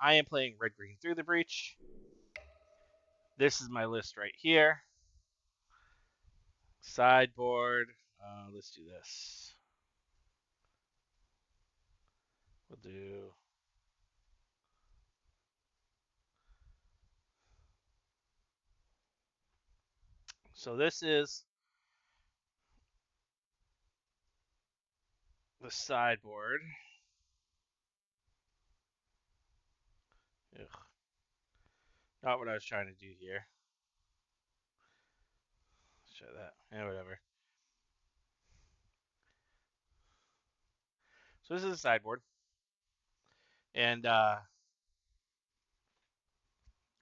I am playing Red Green Through the Breach. This is my list right here. Sideboard. Let's do this. We'll do. So this is the sideboard. Ugh. Not what I was trying to do here. Let's try that. Yeah, whatever. So this is the sideboard. And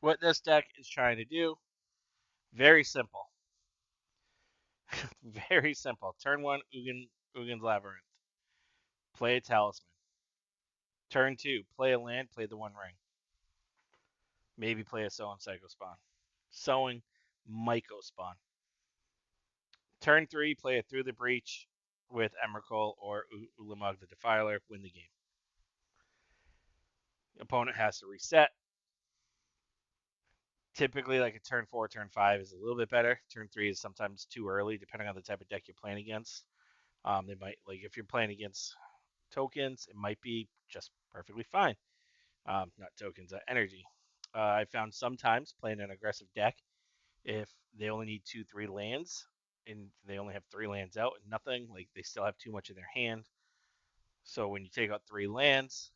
what this deck is trying to do, very simple. Very simple. Turn 1, Ugin's Labyrinth. Play a Talisman. Turn 2, play a land, play the One Ring. Maybe play a Sowing Psycho Spawn. Sowing Myco Spawn. Turn 3, play a Through the Breach with Emrakul or Ulamog the Defiler. Win the game. The opponent has to reset. Typically, like a turn 4, turn 5 is a little bit better. Turn 3 is sometimes too early, depending on the type of deck you're playing against. They might, like, if you're playing against tokens, it might be just perfectly fine. Not tokens, energy. I found sometimes playing an aggressive deck, if they only need 2-3 lands and they only have 3 lands out and nothing, like they still have too much in their hand. So when you take out 3 lands,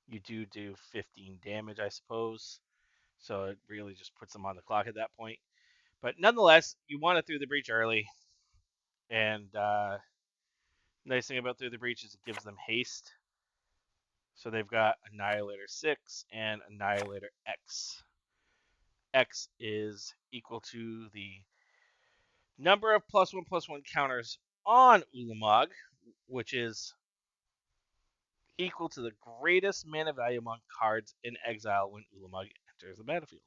you do 15 damage, I suppose. So it really just puts them on the clock at that point. But nonetheless, you want to Through the Breach early. And nice thing about Through the Breach is it gives them haste. So they've got Annihilator 6 and Annihilator X. X is equal to the number of +1/+1 counters on Ulamog, which is equal to the greatest mana value among cards in exile when Ulamog enters the battlefield.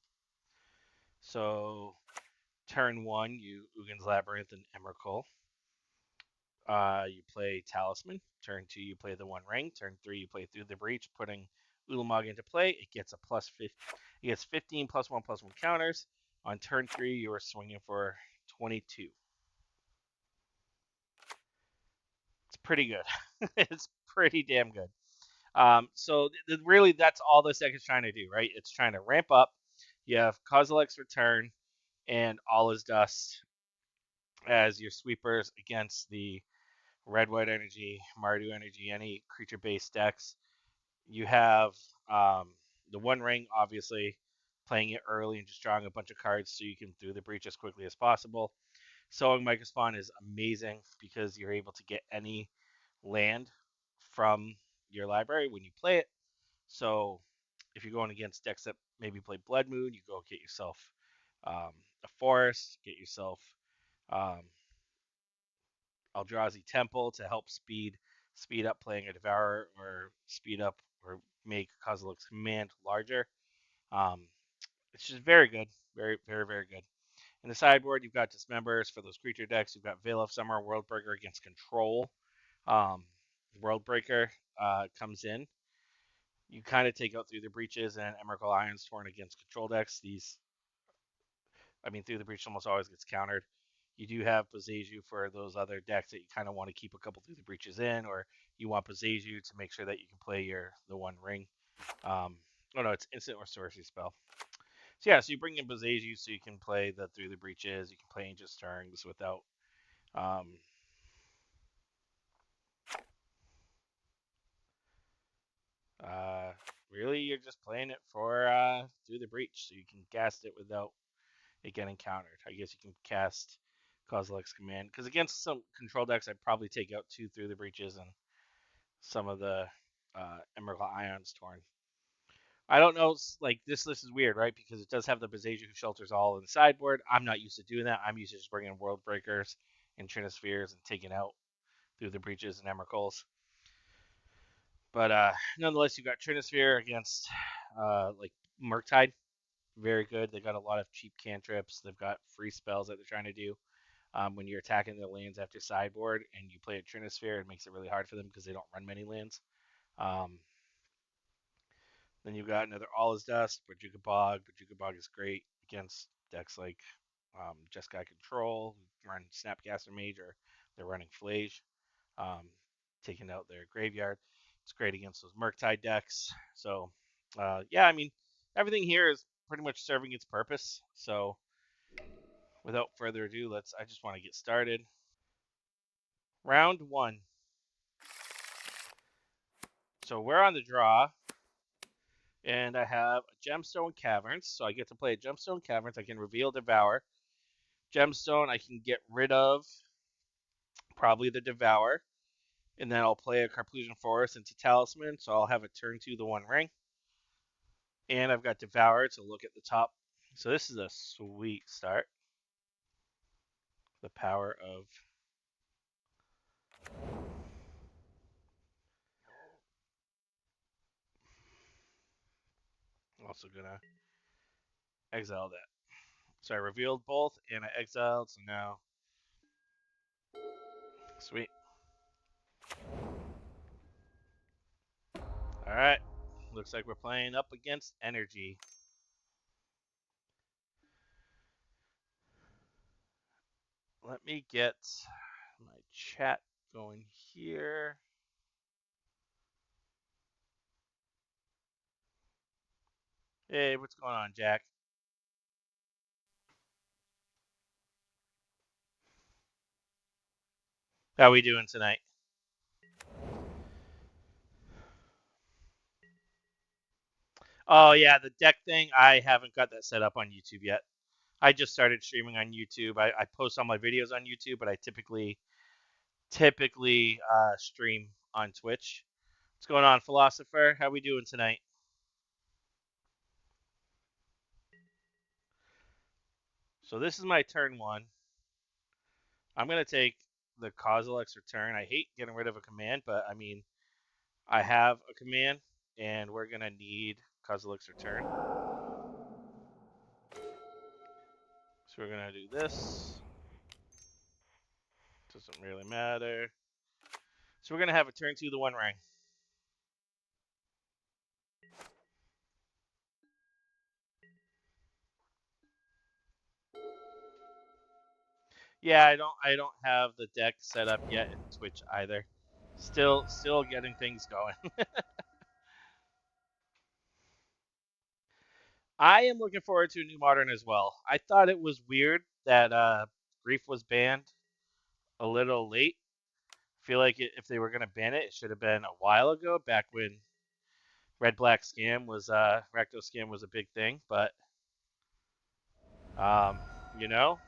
So, turn 1, you Ugin's Labyrinth and Emrakul. You play Talisman. Turn 2, you play the One Ring. Turn 3, you play Through the Breach, putting Ulamog into play. It gets a +15. It gets 15 +1/+1 counters. On turn 3, you are swinging for 22. It's pretty good. It's pretty damn good. So really, that's all this deck is trying to do, right? It's trying to ramp up. You have Kozilek's Return and All Is Dust as your sweepers against the Red-White Energy, Mardu Energy, any creature-based decks. You have the One Ring, obviously, playing it early and just drawing a bunch of cards so you can Through the Breach as quickly as possible. Sowing Myco Spawn is amazing because you're able to get any land from your library when you play it. So if you're going against decks that maybe play Blood Moon, you go get yourself a Forest, get yourself um, Eldrazi Temple to help speed up playing a Devourer, or speed up or make Kozilek's Command larger. Um, it's just very good, very, very, very good. In the sideboard, you've got Dismembers for those creature decks. You've got Veil of Summer, Worldbreaker against Control. Um, Worldbreaker comes in. You kind of take out Through the Breaches and Emrakul Iron's Torn against Control decks. Through the Breach almost always gets countered. You do have Boseiju for those other decks that you kind of want to keep a couple Through the Breaches in, or you want Boseiju to make sure that you can play the One Ring. Oh no, it's instant or sorcery spell. So yeah, so you bring in Boseiju so you can play the Through the Breaches. You can play Ancient Stirrings without really, you're just playing it for Through the Breach, so you can cast it without it getting countered. I guess you can cast Kozilek's Command, because against some control decks, I'd probably take out 2 Through the Breaches and some of the Emrakul Iron's Torn. I don't know, like, this list is weird, right? Because it does have the Boseiju who shelters all in the sideboard. I'm not used to doing that. I'm used to just bringing World Breakers and Trinispheres and taking out Through the Breaches and Emrakuls. But nonetheless, you've got Trinisphere against like Murktide. Very good. They got a lot of cheap cantrips. They've got free spells that they're trying to do. When you're attacking their lands after sideboard and you play a Trinisphere, it makes it really hard for them because they don't run many lands. Um, Then you've got another All is Dust, Bajuka Bog. Bajuka Bog is great against decks like Jeskai Control, who run Snapcaster Mage, or they're running Flage, um, taking out their graveyard. It's great against those Murktide decks. So, yeah, I mean, everything here is pretty much serving its purpose. So, without further ado, I just want to get started. Round one. So, we're on the draw, and I have a Gemstone Caverns. So, I get to play a Gemstone Caverns. I can reveal Devour. Gemstone, I can get rid of probably the Devour, and then I'll play a Carplusian Forest into Talisman, so I'll have a turn 2 the One Ring. And I've got Devour to look at the top. So this is a sweet start. The power of also gonna exile that. So I revealed both and I exiled, so now sweet. Alright. Looks like we're playing up against Energy. Let me get my chat going here. Hey, what's going on, Jack? How we doing tonight? Oh yeah, the deck thing. I haven't got that set up on YouTube yet. I just started streaming on YouTube. I post all my videos on YouTube, but I typically stream on Twitch. What's going on, Philosopher? How we doing tonight? So this is my turn one. I'm gonna take the Kozilek's Return. I hate getting rid of a command, but I mean, I have a command, and we're gonna need Kozilek's Return. So we're gonna do this. Doesn't really matter. So we're gonna have a turn 2 the One Ring. Yeah, I don't have the deck set up yet in Twitch either. Still getting things going. I am looking forward to New Modern as well. I thought it was weird that Grief was banned a little late. I feel like if they were gonna ban it, it should have been a while ago, back when Red Black Scam was Recto Scam was a big thing. But um, you know,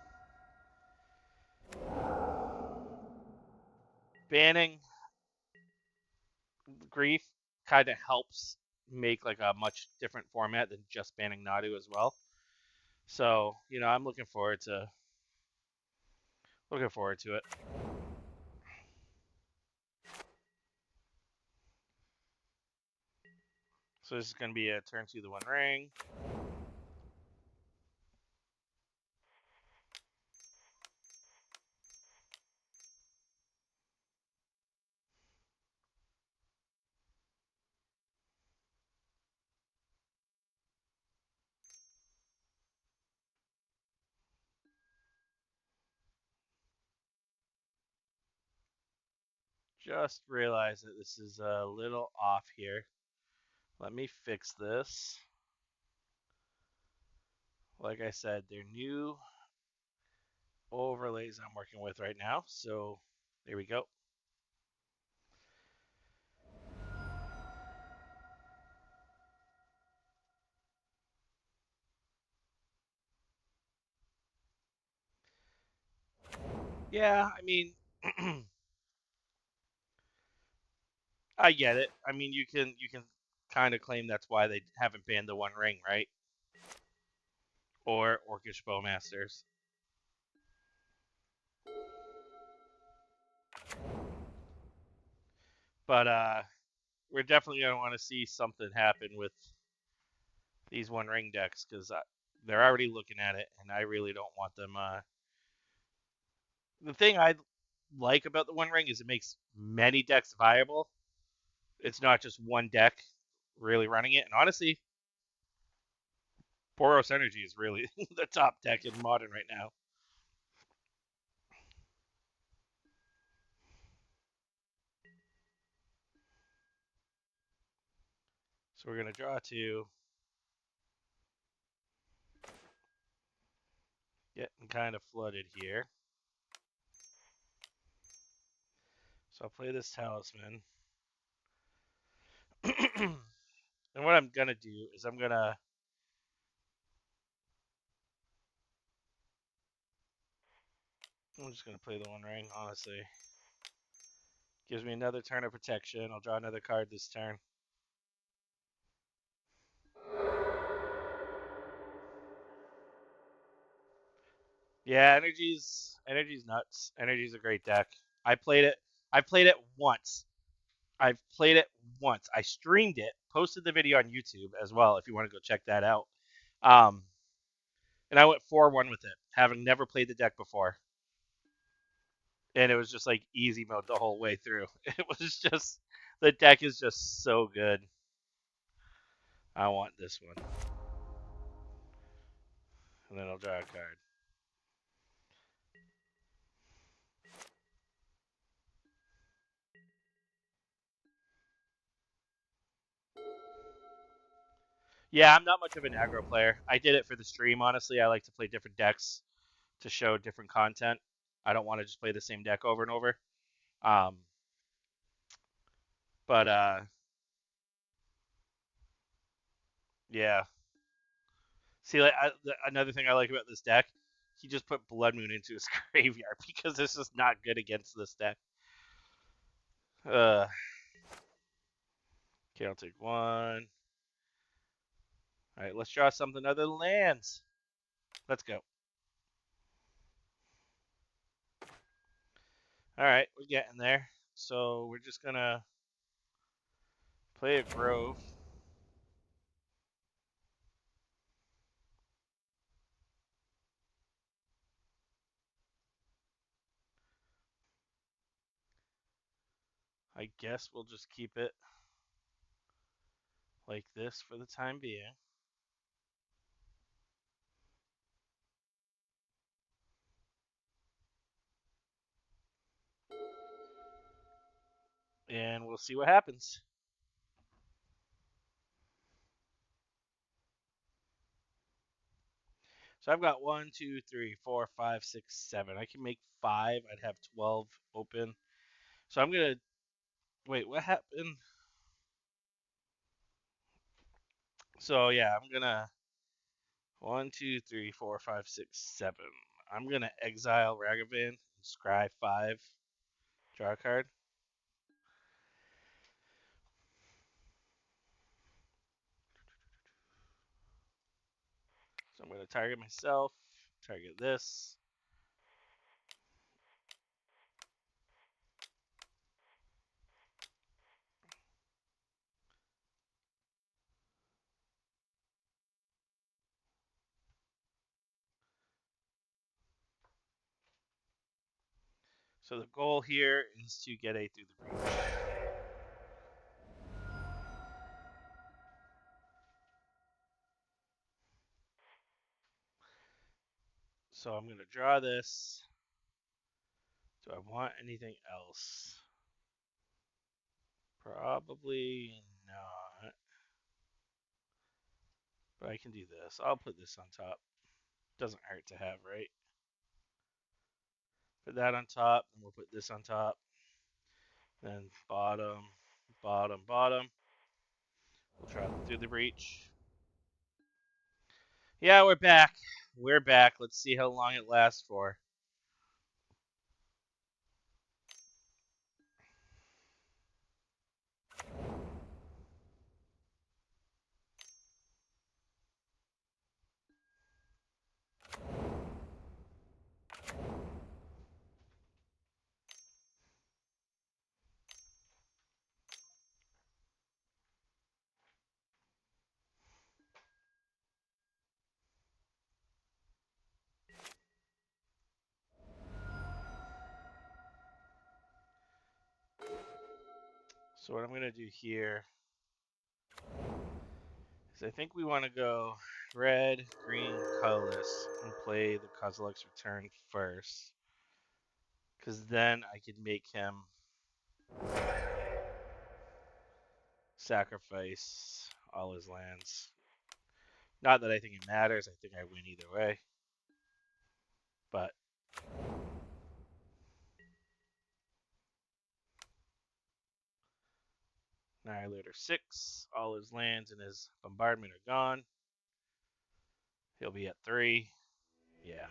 banning Grief kind of helps make like a much different format than just banning Nadu as well. So I'm looking forward to it. So this is gonna be a turn 2 the One Ring. Just realized that this is a little off here. Let me fix this. Like I said, they're new overlays I'm working with right now. So there we go. Yeah, I mean, I get it. I mean, you can kind of claim that's why they haven't banned the One Ring, right? Or Orcish Bowmasters. But we're definitely gonna want to see something happen with these One Ring decks, because they're already looking at it, and I really don't want them. The thing I like about the One Ring is it makes many decks viable. It's not just one deck. really running it. And honestly, Boros Energy is really the top deck in Modern right now. So we're going to draw 2. Getting kind of flooded here. So I'll play this Talisman. And what I'm going to do is I'm just going to play the One Ring, honestly. Gives me another turn of protection. I'll draw another card this turn. Yeah, Energy's nuts. Energy's a great deck. I played it. I played it once. I've played it once. I streamed it, posted the video on YouTube as well if you want to go check that out. Um, and I went 4-1 with it, having never played the deck before. And it was just like easy mode the whole way through. It was just the deck is just so good. I want this one. And then I'll draw a card. Yeah, I'm not much of an aggro player. I did it for the stream, honestly. I like to play different decks to show different content. I don't want to just play the same deck over and over. Um, but yeah. See, like another thing I like about this deck, he just put Blood Moon into his graveyard because this is not good against this deck. Okay, I'll take 1. All right, let's draw something other than lands. Let's go. All right, we're getting there. So we're just gonna play a Grove. I guess we'll just keep it like this for the time being. And we'll see what happens. So I've got 1, 2, 3, 4, 5, 6, 7. I can make 5. I'd have 12 open. So I'm gonna wait. What happened? So yeah, I'm gonna 1, 2, 3, 4, 5, 6, 7. I'm gonna exile Ragavan, scry 5, draw a card. So I'm gonna target myself, target this. So the goal here is to get A through the breach. So I'm gonna draw this. Do I want anything else? Probably not. But I can do this. I'll put this on top. Doesn't hurt to have, right? Put that on top, and we'll put this on top. Then bottom, bottom, bottom. We'll travel through the breach. Yeah, we're back. We're back. Let's see how long it lasts for. So what I'm going to do here So I think we want to go red, green, colorless, and play the Kozilek's Return first. Because then I could make him sacrifice all his lands. Not that I think it matters. I think I win either way. But Annihilator 6. All his lands and his bombardment are gone. He'll be at 3. Yeah.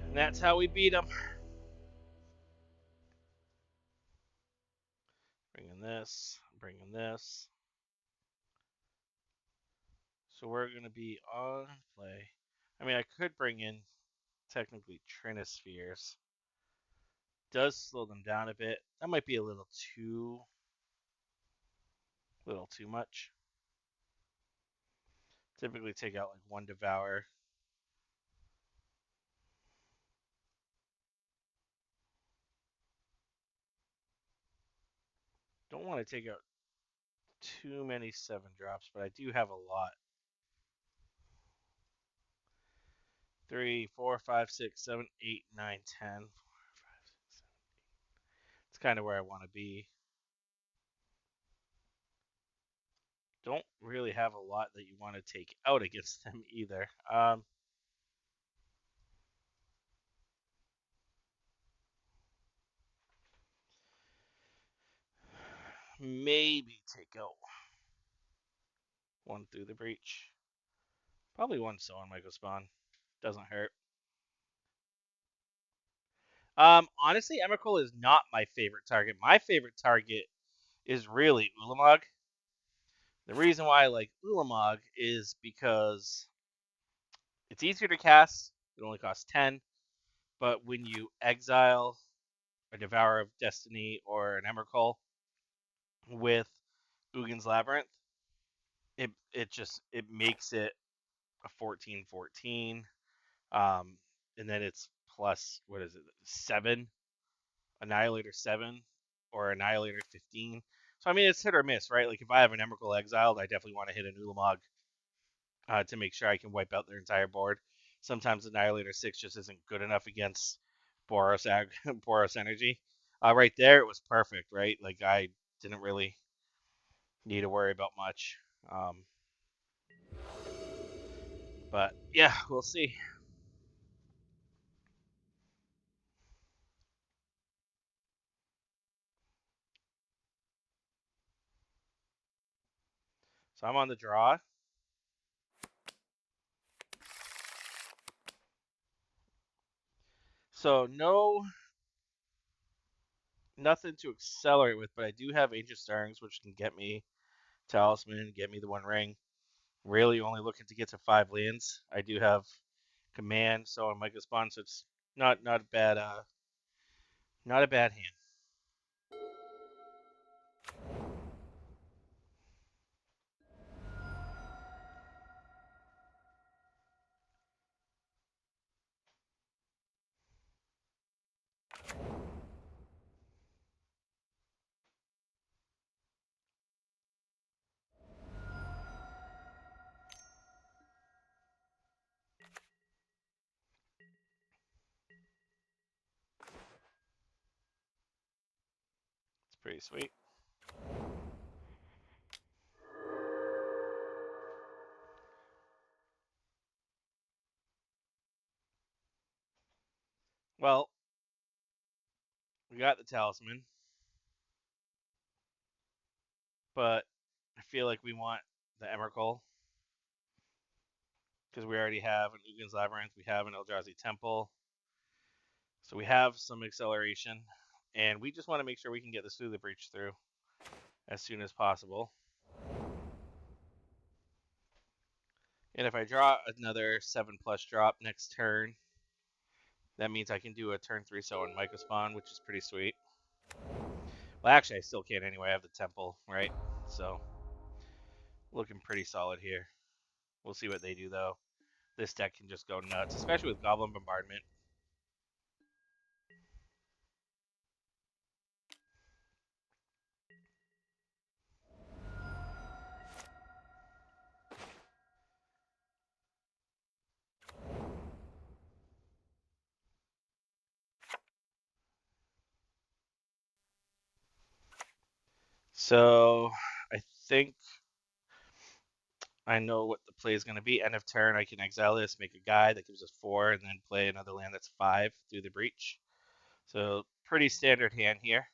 And that's how we beat him. Bringing this. Bringing this. So we're going to be on play. I mean, I could bring in technically Trinispheres. Does slow them down a bit. That might be a little too much. Typically take out like one Devour. Don't want to take out too many 7-drops, but I do have a lot. 3, 4, 5, 6, 7, 8, 9, 10. 4, 5, 6, 7, 8. It's kind of where I want to be. Don't really have a lot that you want to take out against them either. Maybe take out one through the breach. Probably one so on Michael Spawn. Doesn't hurt. Honestly, Emrakul is not my favorite target. My favorite target is really Ulamog. The reason why I like Ulamog is because it's easier to cast. It only costs 10. But when you exile a Devourer of Destiny or an Emrakul with Ugin's Labyrinth, it makes it a 14/14. And then it's plus, what is it, 7, Annihilator 7, or Annihilator 15. So, I mean, it's hit or miss, right? Like, if I have an Emrakul exiled, I definitely want to hit an Ulamog to make sure I can wipe out their entire board. Sometimes Annihilator 6 just isn't good enough against Boros, Boros Energy. Right there, it was perfect, right? Like, I didn't really need to worry about much. But, yeah, we'll see. So I'm on the draw. So nothing to accelerate with, but I do have Ancient Stirrings, which can get me Talisman, get me the 1 ring. Really only looking to get to 5 lands. I do have Command, so on Micah Spawn, so it's not a bad hand. It's pretty sweet. Well, we got the Talisman, but I feel like we want the Emrakul because we already have an Ugin's Labyrinth, we have an Eldrazi Temple, so we have some acceleration, and we just want to make sure we can get this through the breach through as soon as possible. And if I draw another 7+ drop next turn, that means I can do a turn 3 so on Micah Spawn, which is pretty sweet. Well, actually, I still can't anyway. I have the Temple, right? So, looking pretty solid here. We'll see what they do, though. This deck can just go nuts, especially with Goblin Bombardment. So I think I know what the play is going to be. End of turn, I can exile this, make a guy that gives us 4, and then play another land that's 5 through the breach. So pretty standard hand here.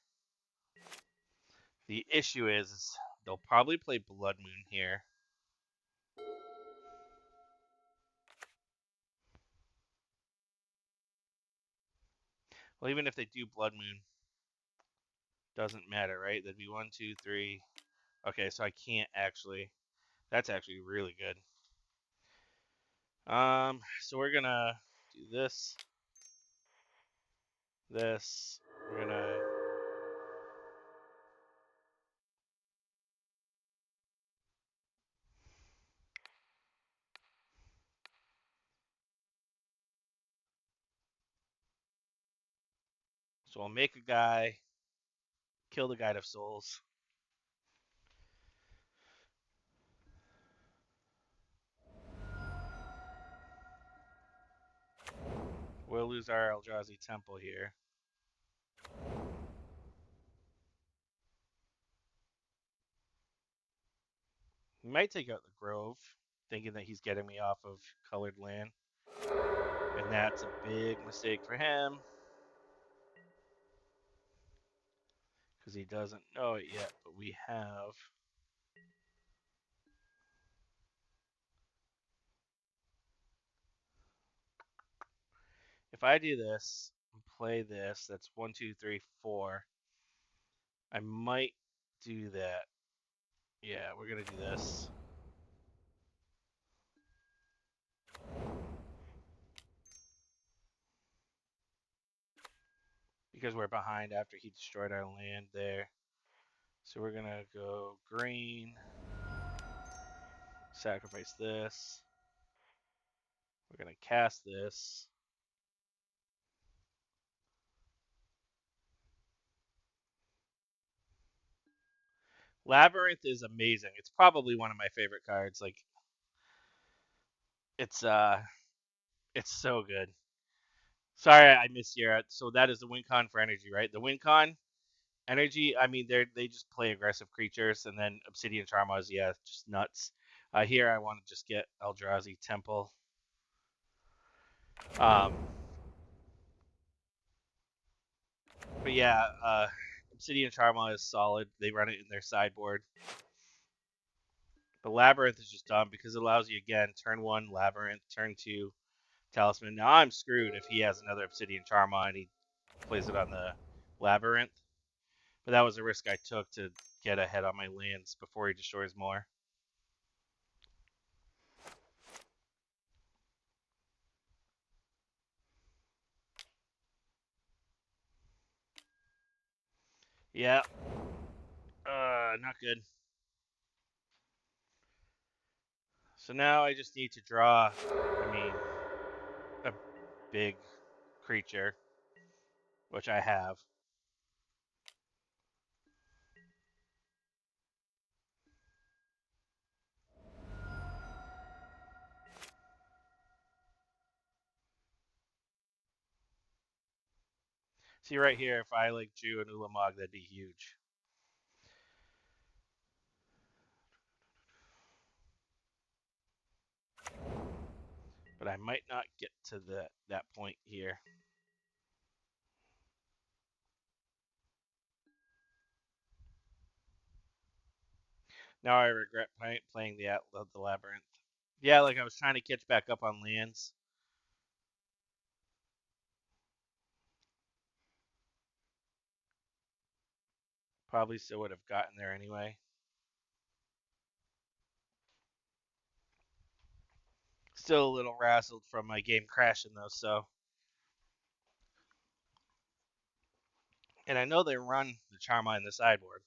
The issue is they'll probably play Blood Moon here. Well, even if they do Blood Moon, doesn't matter, right? That'd be 1, 2, 3. Okay, so I can't actually. That's actually really good. So we're gonna do this. This. We're gonna. So I'll make a guy, kill the Guide of Souls. We'll lose our Eldrazi Temple here. He might take out the Grove, thinking that he's getting me off of colored land. And that's a big mistake for him. Because he doesn't know it yet, but we have. If I do this and play this, that's 1, 2, 3, 4. I might do that. Yeah, we're gonna do this. Because we're behind after he destroyed our land there. So we're gonna go green. Sacrifice this. We're gonna cast this. Labyrinth is amazing. It's probably one of my favorite cards. Like it's so good. Sorry, I missed you. So that is the win con for energy, right? The win con energy. I mean, they just play aggressive creatures, and then Obsidian Charmaz, yeah, just nuts. Here, I want to just get Eldrazi Temple. But yeah, Obsidian Charmaz is solid. They run it in their sideboard. But Labyrinth is just dumb because it allows you again turn 1 Labyrinth, turn 2 Talisman. Now I'm screwed if he has another Obsidian Charma and he plays it on the Labyrinth. But that was a risk I took to get ahead on my lands before he destroys more. Yeah. Not good. So now I just need to draw, a big creature, which I have. See right here, if I like drew an Ulamog, that'd be huge. But I might not get to that point here. Now I regret playing the Labyrinth. Yeah, like I was trying to catch back up on lands. Probably still would have gotten there anyway. Still a little razzled from my game crashing though, so. And I know they run the Charma in the sideboard.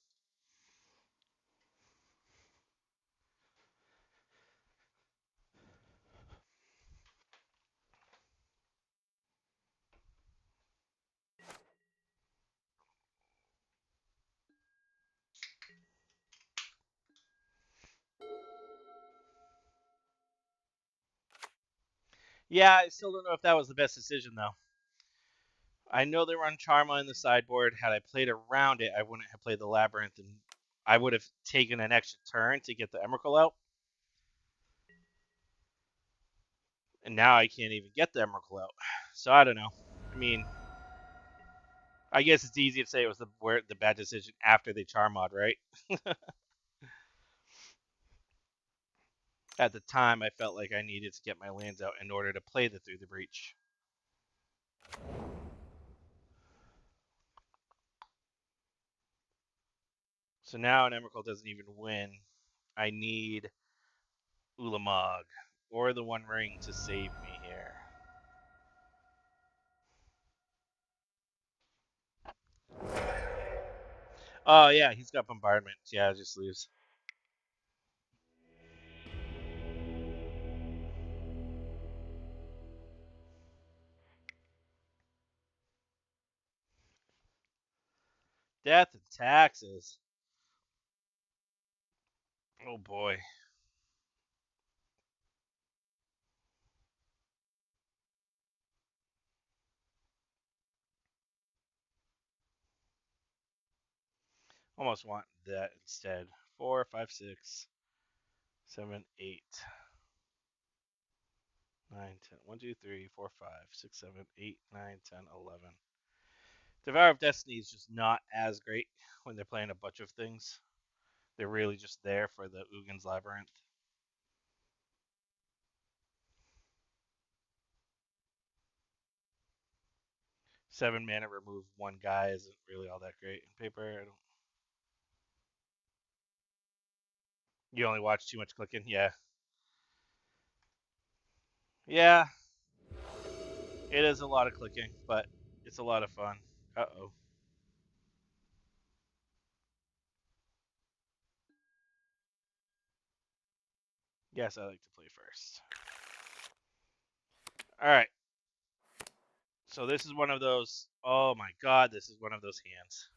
Yeah, I still don't know if that was the best decision though. I know they run Charma in the sideboard. Had I played around it, I wouldn't have played the Labyrinth and I would have taken an extra turn to get the Emrakul out. And now I can't even get the Emrakul out. So I don't know. I mean, I guess it's easy to say it was the bad decision after they Charmod, right? At the time, I felt like I needed to get my lands out in order to play the Through the Breach. So now an Emrakul doesn't even win. I need Ulamog or the One Ring to save me here. Oh, yeah, he's got Bombardment. Yeah, just lose. Death and taxes. Oh, boy. Almost want that instead. 4, 5, 6, 7, 8, 9, 10. 1, 2, 3, 4, 5, 6, 7, 8, 9, 10, 11. Devour of Destiny is just not as great when they're playing a bunch of things. They're really just there for the Ugin's Labyrinth. 7 mana remove 1 guy isn't really all that great in paper. You only watch too much clicking? Yeah. Yeah, it is a lot of clicking, but it's a lot of fun. Uh-oh. Yes, I like to play first. All right. So this is one of those. Oh my god, this is one of those hands.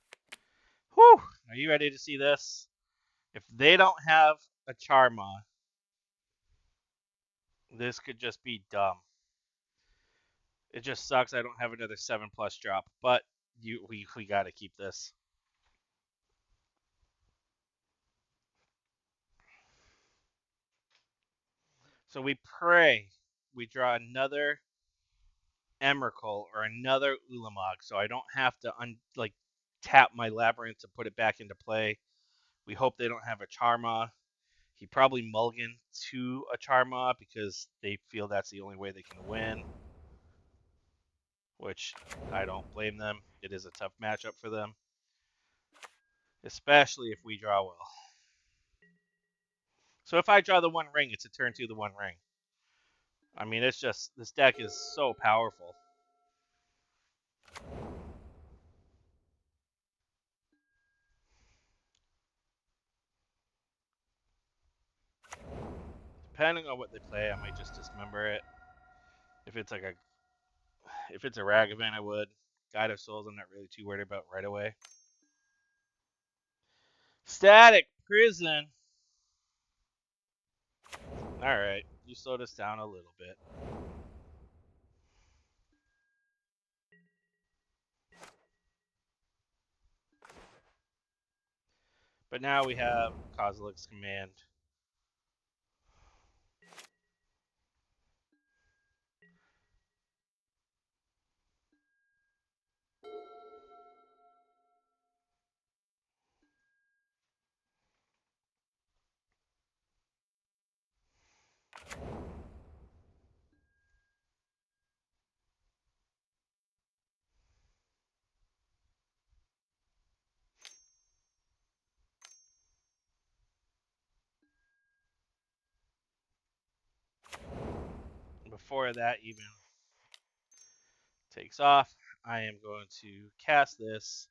Whew. Are you ready to see this? If they don't have a Charma, this could just be dumb. It just sucks I don't have another 7+ drop, but we got to keep this. So we pray we draw another Emrakul or another Ulamog, so I don't have to tap my Labyrinth to put it back into play. We hope they don't have a Charma. He probably mulligan to a Charma because they feel that's the only way they can win, which I don't blame them. It is a tough matchup for them, especially if we draw well. So if I draw the One Ring, it's a turn 2 the One Ring. I mean, it's just, this deck is so powerful. Depending on what they play, I might just dismember it. If it's a Ragavan, I would. Guide of Souls, I'm not really too worried about right away. Static Prison. All right, you slowed us down a little bit. But now we have Kozilek's Command. Before that even takes off, I am going to cast this.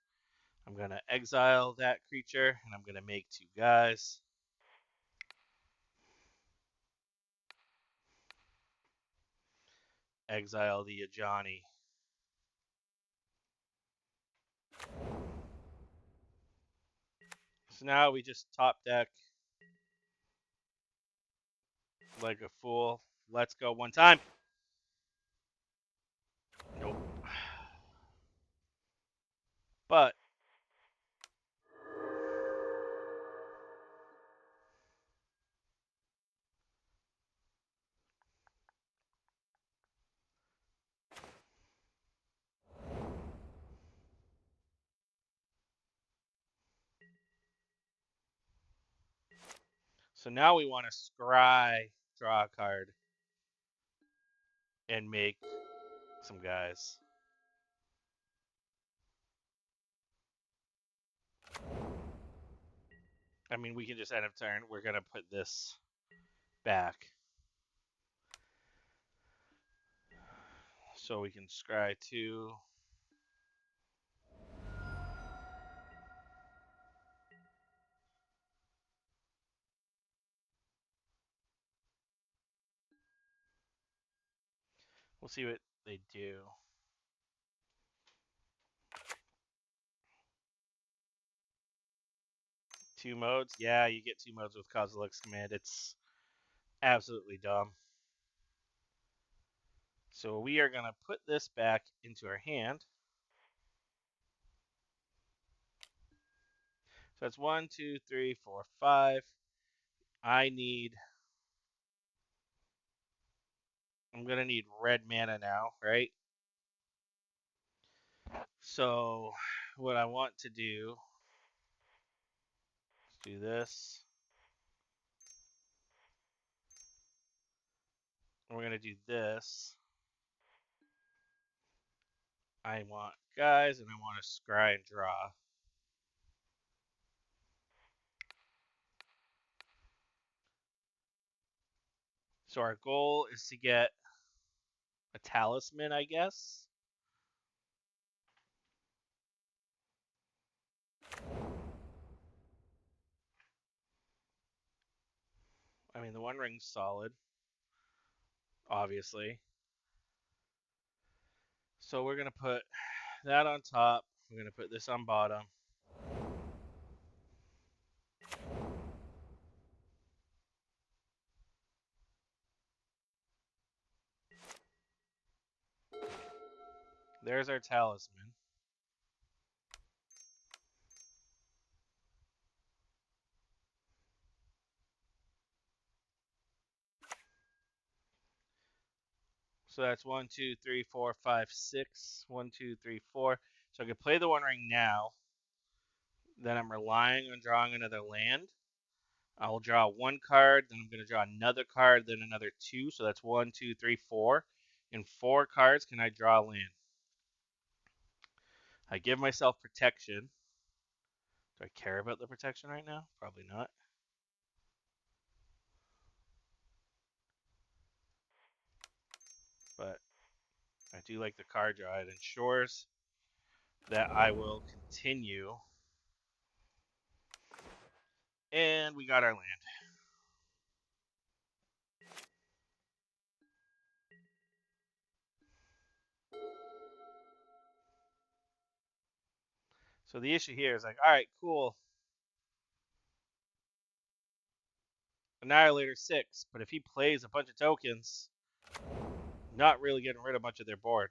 I'm going to exile that creature, and I'm going to make 2 guys. Exile the Ajani. So now we just top deck like a fool. Let's go one time. Nope. But So now we want to scry, draw a card, and make some guys. I mean, we can just end of turn. We're going to put this back. So we can scry 2. We'll see what they do. Two modes? Yeah, you get 2 modes with Kozilek's command. It's absolutely dumb. So we are going to put this back into our hand. So that's 1, 2, 3, 4, 5. I'm going to need red mana now, right? So what I want to do is do this. We're going to do this. I want guys, and I want to scry and draw. So our goal is to get a talisman, I guess. I mean, the One Ring's solid, obviously. So we're going to put that on top. We're going to put this on bottom. There's our talisman. So that's 1, 2, 3, 4, 5, 6. 1, 2, 3, 4. So I can play the One Ring now. Then I'm relying on drawing another land. I will draw 1 card, then I'm going to draw another card, then another 2. So that's 1, 2, 3, 4. In 4 cards, can I draw a land? I give myself protection. Do I care about the protection right now? Probably not. But I do like the card draw. It ensures that I will continue. And we got our land. So the issue here is like, all right, cool. Annihilator 6, but if he plays a bunch of tokens, not really getting rid of much of their board.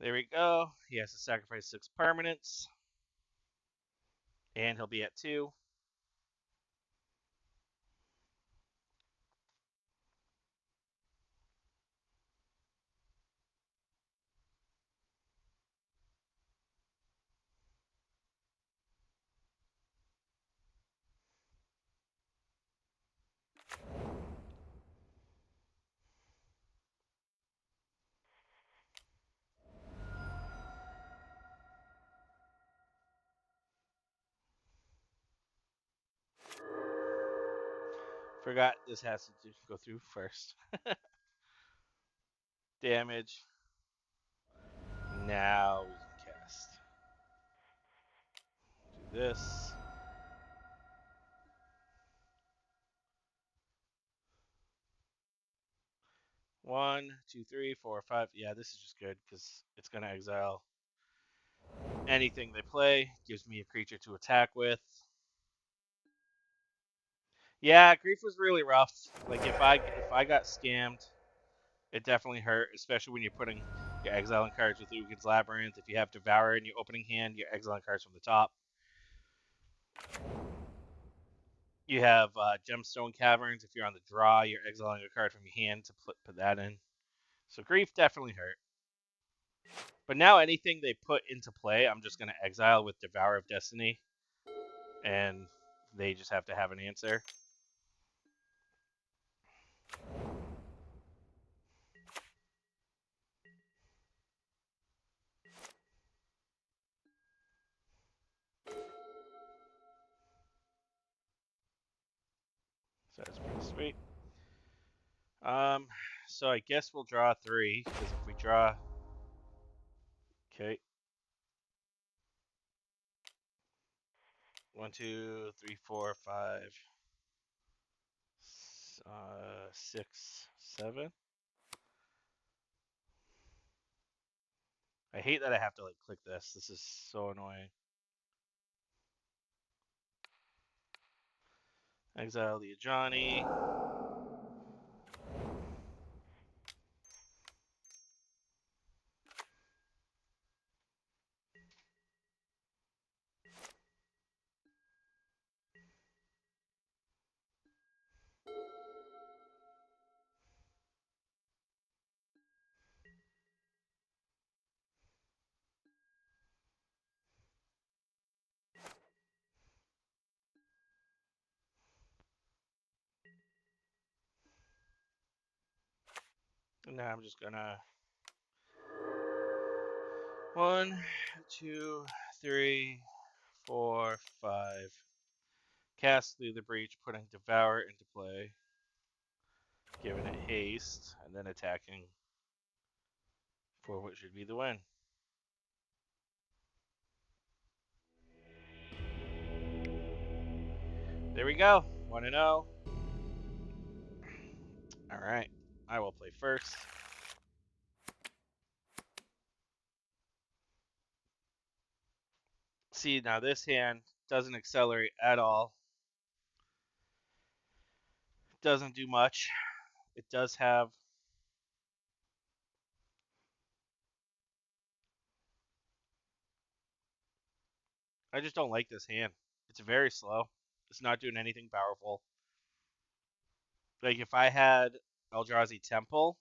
There we go. He has to sacrifice 6 permanents. And he'll be at 2. Forgot this has to go through first. Damage. Now we can cast. this. One, two, three, four, five. Yeah, this is just good because it's going to exile anything they play. Gives me a creature to attack with. Yeah, grief was really rough. Like if I got scammed, it definitely hurt, especially when you're putting your exiling cards with Ugin's Labyrinth. If you have Devour in your opening hand, you're exiling cards from the top. You have Gemstone Caverns. If you're on the draw, you're exiling a card from your hand to put that in. So grief definitely hurt. But now anything they put into play, I'm just going to exile with Devour of Destiny, and they just have to have an answer. So that's pretty sweet. So I guess we'll draw 3, because if we draw... Okay. 1, 2, 3, 4, 5, 6, 7. I hate that I have to like click this. This is so annoying. Exile the Ajani. And now I'm just gonna 1, 2, 3, 4, 5. Cast through the breach, putting Devour into play, giving it haste, and then attacking for what should be the win. There we go. 1-0. All right. I will play first. See, now this hand doesn't accelerate at all. Doesn't do much. It does have... I just don't like this hand. It's very slow. It's not doing anything powerful. Like if I had Eldrazi Temple,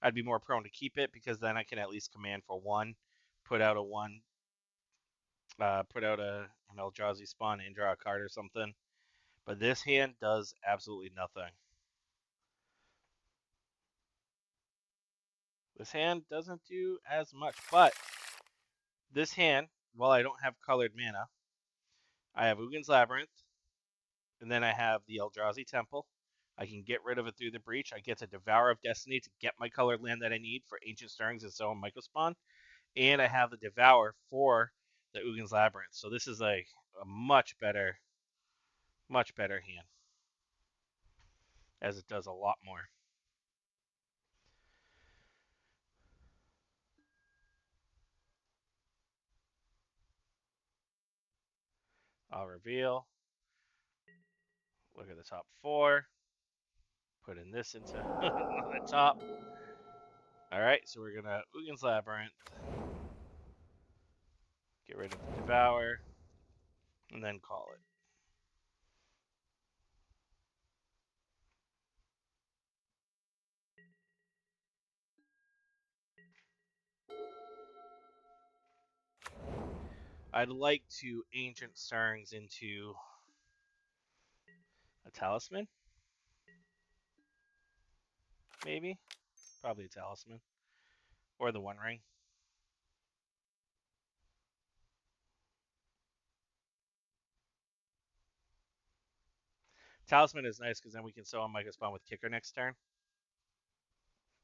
I'd be more prone to keep it because then I can at least command for 1, put out a 1, put out an Eldrazi spawn and draw a card or something. But this hand does absolutely nothing. This hand doesn't do as much, but this hand, while I don't have colored mana, I have Ugin's Labyrinth, and then I have the Eldrazi Temple. I can get rid of it through the breach. I get to Devour of Destiny to get my colored land that I need for Ancient Stirrings and so on Mycospawn. And I have the Devour for the Ugin's Labyrinth. So this is like a much better hand, as it does a lot more. I'll reveal. Look at the top 4. Putting this into the top. Alright, so we're gonna Ugin's Labyrinth. Get rid of the Devour. And then call it. I'd like to Ancient Stirrings into a Talisman. Maybe. Probably a Talisman. Or the One Ring. Talisman is nice because then we can summon Mycospawn with Kicker next turn.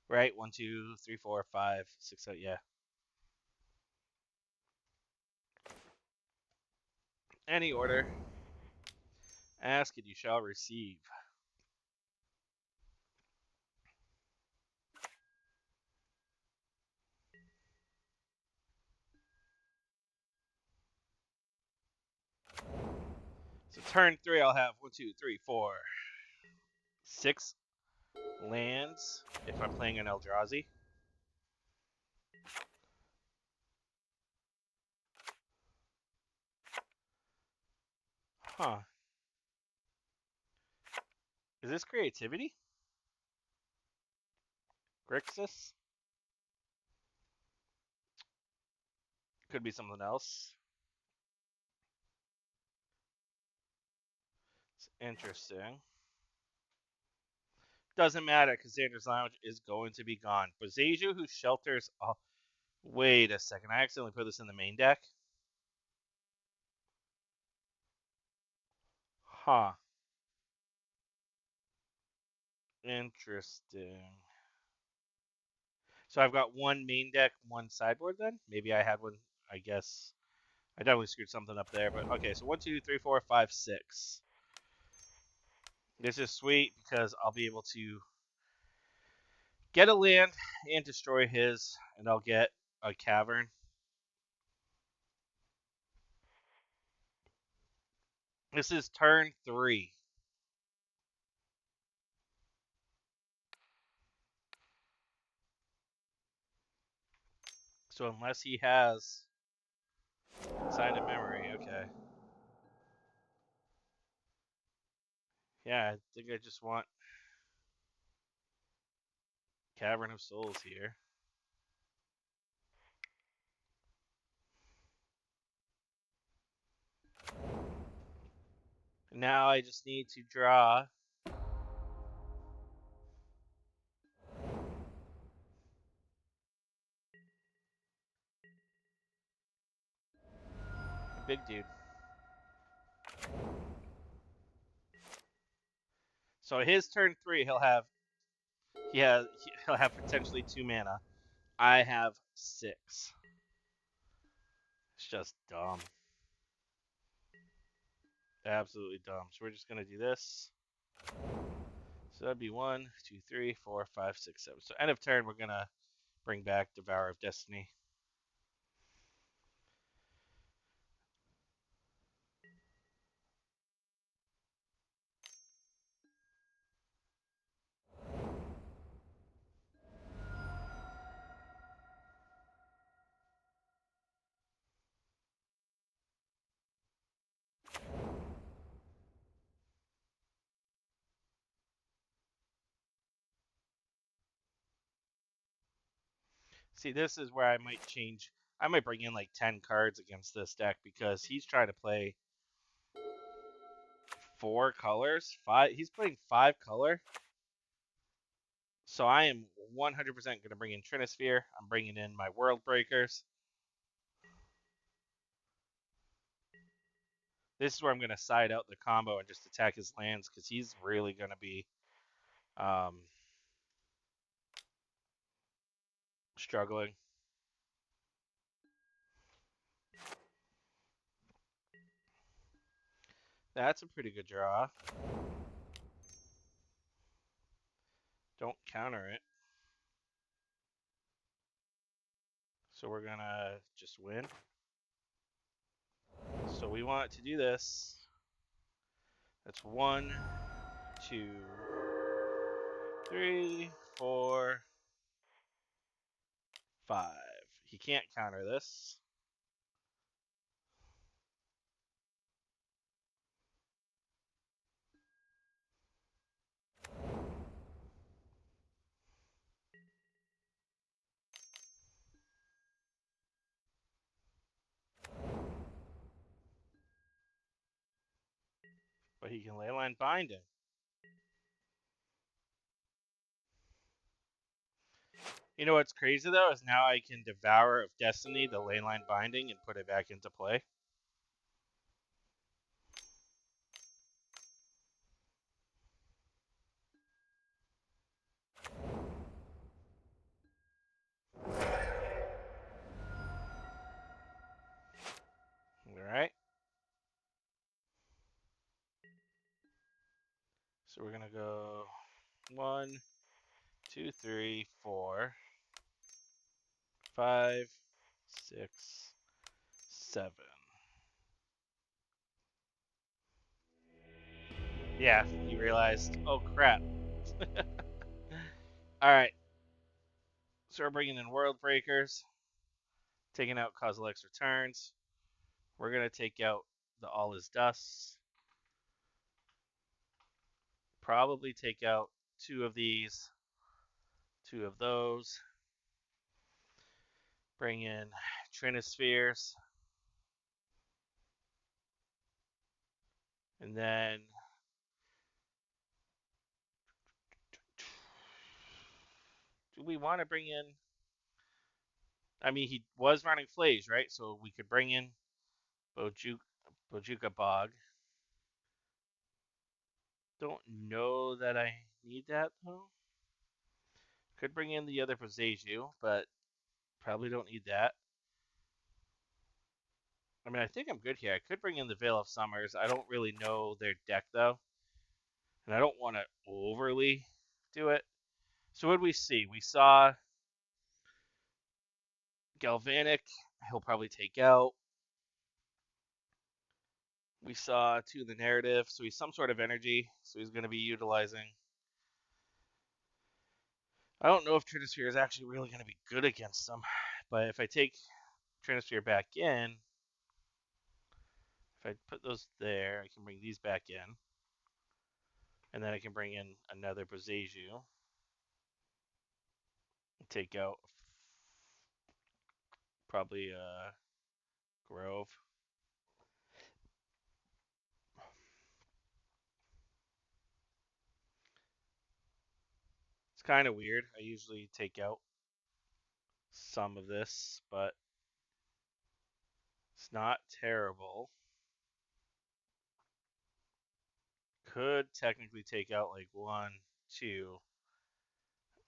Right? 1, 2, 3, 4, 5, 6, 7. Yeah. Any order. Ask and you shall receive. So turn 3, I'll have 1, 2, 3, 4, 6 lands if I'm playing an Eldrazi. Huh. Is this creativity? Grixis? Could be something else. It's interesting. Doesn't matter because Xander's Lounge is going to be gone. Boseiju, who shelters. Oh, wait a second. I accidentally put this in the main deck. Huh. Interesting. So I've got one main deck, one sideboard then? Maybe I had one, I guess. I definitely screwed something up there, but okay, so 1, 2, 3, 4, 5, 6. This is sweet because I'll be able to get a land and destroy his, and I'll get a cavern. This is turn 3. So unless he has Sign of Memory, okay. Yeah, I think I just want Cavern of Souls here. Now I just need to draw a big dude. So his turn 3, he'll have potentially 2 mana. I have 6. It's just dumb. Absolutely dumb. So we're just gonna do this. So that'd be 1, 2, 3, 4, 5, 6, 7. So end of turn, we're gonna bring back Devourer of Destiny. See, this is where I might change. I might bring in like 10 cards against this deck because he's trying to play 4 colors. 5. He's playing 5 color. So I am 100% going to bring in Trinisphere. I'm bringing in my World Breakers. This is where I'm going to side out the combo and just attack his lands because he's really going to be struggling. That's a pretty good draw. Don't counter it. So we're going to just win. So we want to do this. That's 1, 2, 3, 4, 5. He can't counter this. But he can Leyline Binding. You know what's crazy though is now I can Devourer of Destiny, the Leyline Binding, and put it back into play. All right. So we're gonna go 1, 2, 3, 4, 5, 6, 7. Yeah, you realized. Oh crap. All right. So we're bringing in World Breakers, taking out Kozilek's Returns. We're gonna take out the All Is Dust. Probably take out 2 of these, 2 of those. Bring in Trinispheres. And then do we want to bring in? I mean, he was running Flays, right? So we could bring in Bojuka Bog. Don't know that I need that though. Could bring in the other Boseiju, but probably don't need that. I mean, I think I'm good here. I could bring in the Veil of Summers. I don't really know their deck though, and I don't want to overly do it. So what did we see? We saw Galvanic. He'll probably take out. We saw 2 in the narrative, so he's some sort of energy, so he's going to be utilizing. I don't know if Trinisphere is actually really going to be good against them, but if I take Trinisphere back in, if I put those there, I can bring these back in, and then I can bring in another Boseiju, and take out probably Grove. It's kind of weird. I usually take out some of this, but it's not terrible. Could technically take out like 1, 2,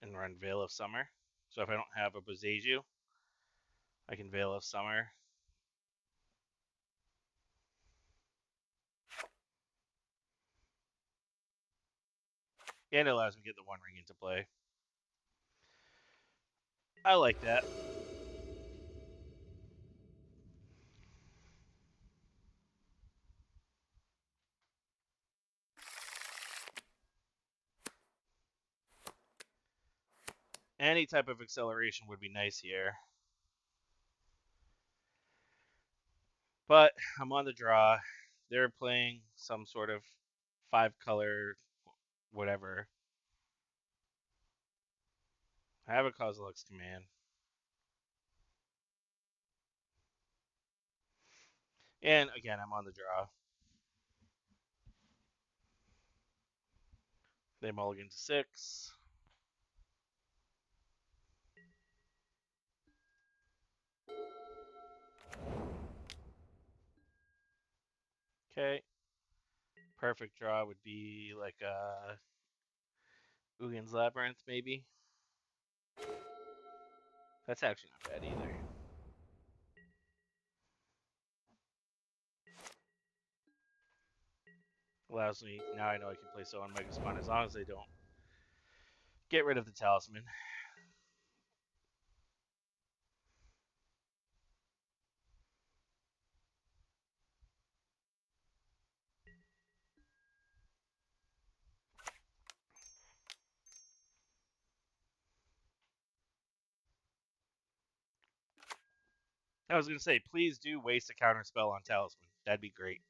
and run Veil of Summer. So if I don't have a Boseiju, I can Veil of Summer. And it allows me to get the One Ring into play. I like that. Any type of acceleration would be nice here. But I'm on the draw. They're playing some sort of 5-color whatever. I have a Kozilek's Command. And again, I'm on the draw. They mulligan to 6. Okay. Perfect draw would be like a Ugin's Labyrinth, maybe. That's actually not bad either. Allows me, now I know I can play so on Mega Spawn as long as they don't get rid of the Talisman. I was going to say, please do waste a counter spell on Talisman. That'd be great.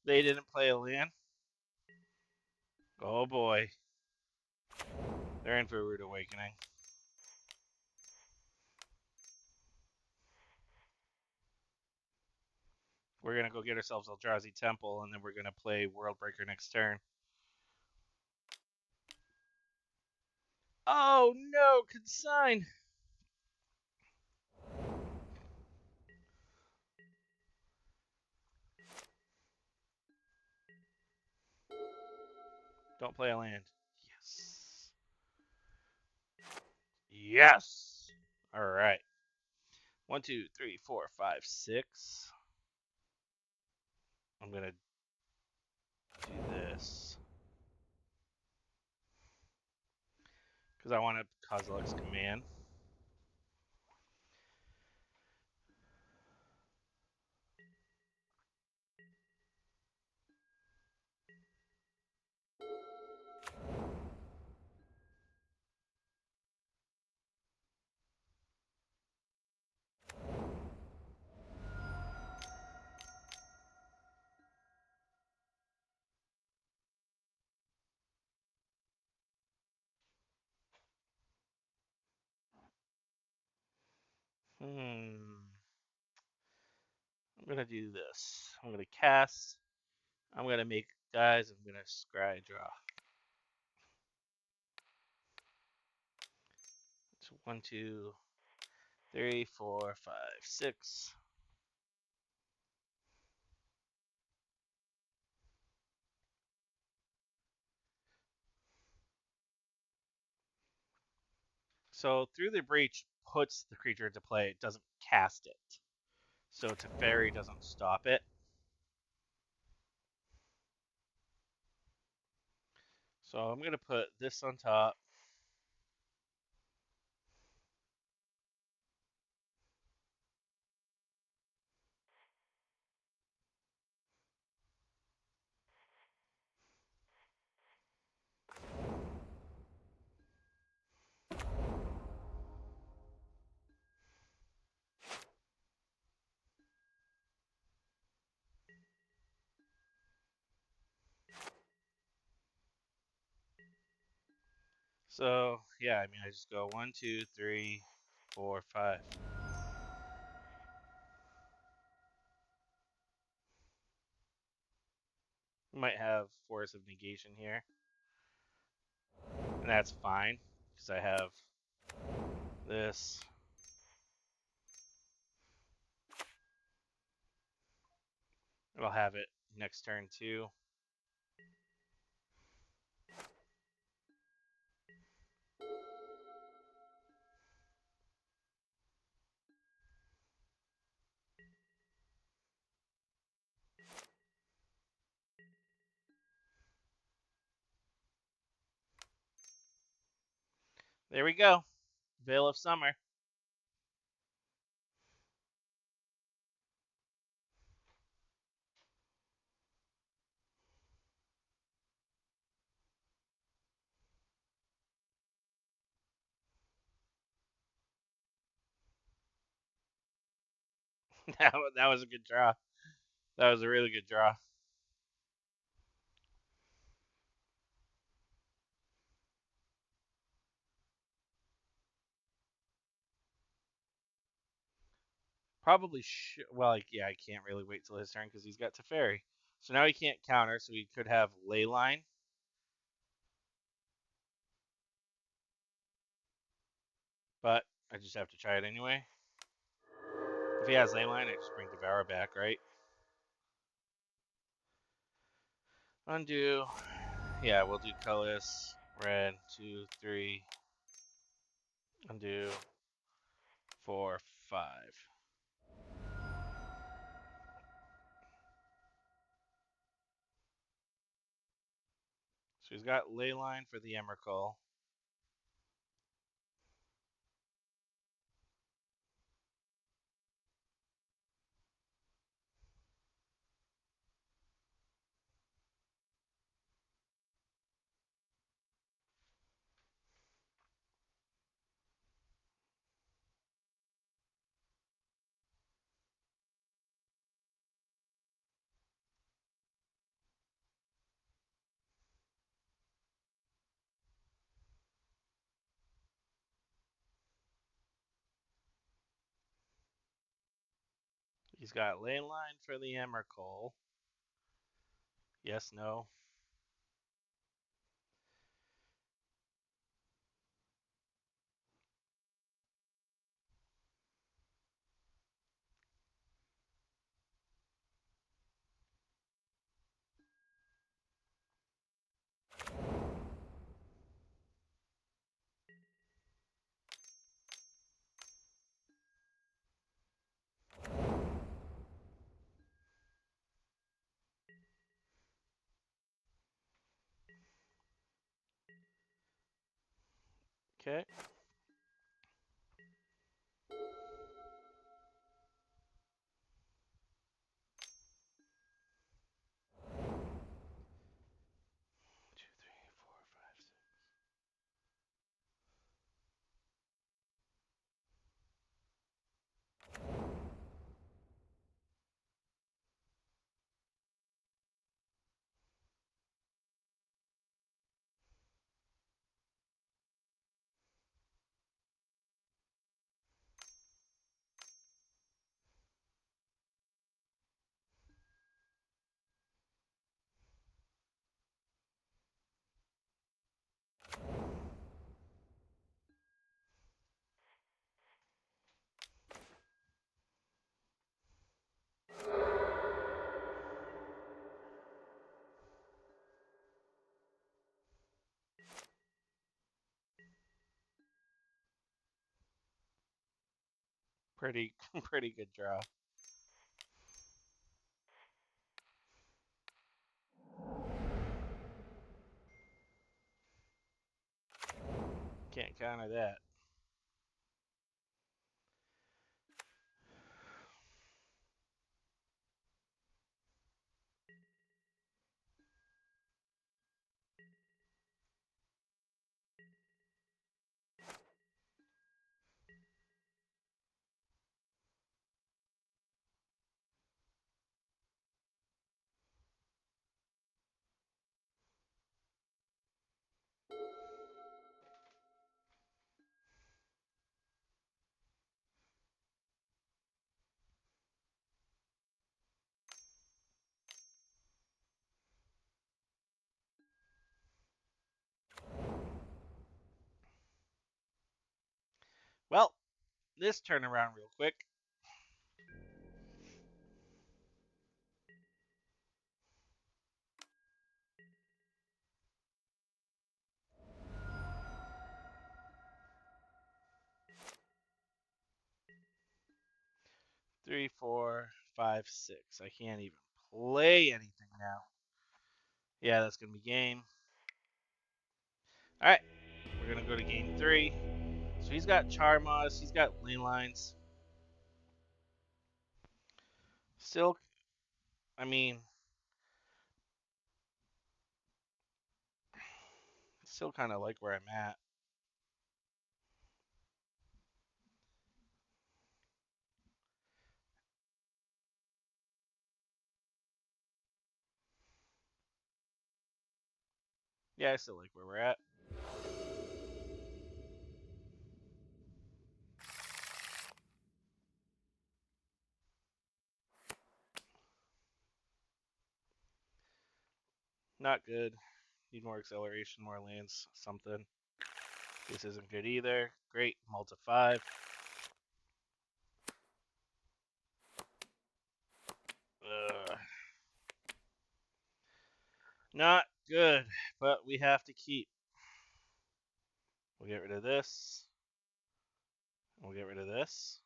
They didn't play a land. Oh boy. They're in for a rude awakening. We're going to go get ourselves Eldrazi Temple, and then we're going to play World Breaker next turn. Oh no, consign. Don't play a land. Yes. Yes. All right. 1, 2, 3, 4, 5, 6. I'm gonna do this because I want to Kozilek's command. I'm gonna do this. I'm gonna cast. I'm gonna make guys. I'm gonna scry draw. So 1, 2, 3, 4, 5, 6. So through the breach puts the creature into play. It doesn't cast it. So Teferi doesn't stop it. So I'm gonna put this on top. So yeah, I mean I just go 1, 2, 3, 4, 5. We might have Force of Negation here, and that's fine because I have this. I'll have it next turn too. There we go. Veil of Summer. That was a good draw. That was a really good draw. Probably well, like, yeah, I can't really wait till his turn because he's got Teferi. So now he can't counter, so he could have Leyline. But I just have to try it anyway. If he has Leyline, I just bring Devour back, right? Undo. Yeah, we'll do colorless. Red, 2, 3. Undo. 4, 5. So he's got Leyline for the Emrakul. He's got Leyline for the Emrakul. Yes, no. Okay. Two, three, four, five, six. Pretty pretty good draw. Can't counter that. Well, this turn around real quick. Three, four, five, six. I can't even play anything now. Yeah, that's gonna be game. All right, we're gonna go to game 3. So he's got Charmos, he's got lane lines. Still, I mean, still kind of like where I'm at. Yeah, I still like where we're at. Not good. Need more acceleration, more lands, something. This isn't good either. Great, multi 5. Ugh. Not good, but we have to keep. We'll get rid of this. We'll get rid of this.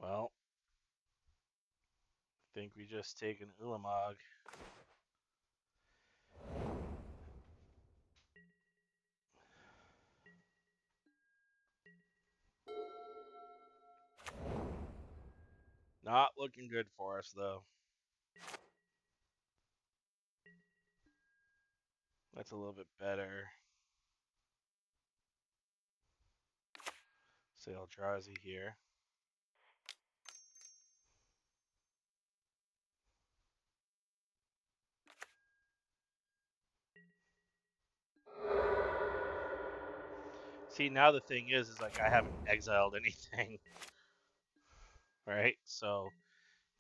Well, I think we just take an Ulamog. Not looking good for us, though. That's a little bit better. Say Eldrazi here. See, now the thing is like I haven't exiled anything, right? So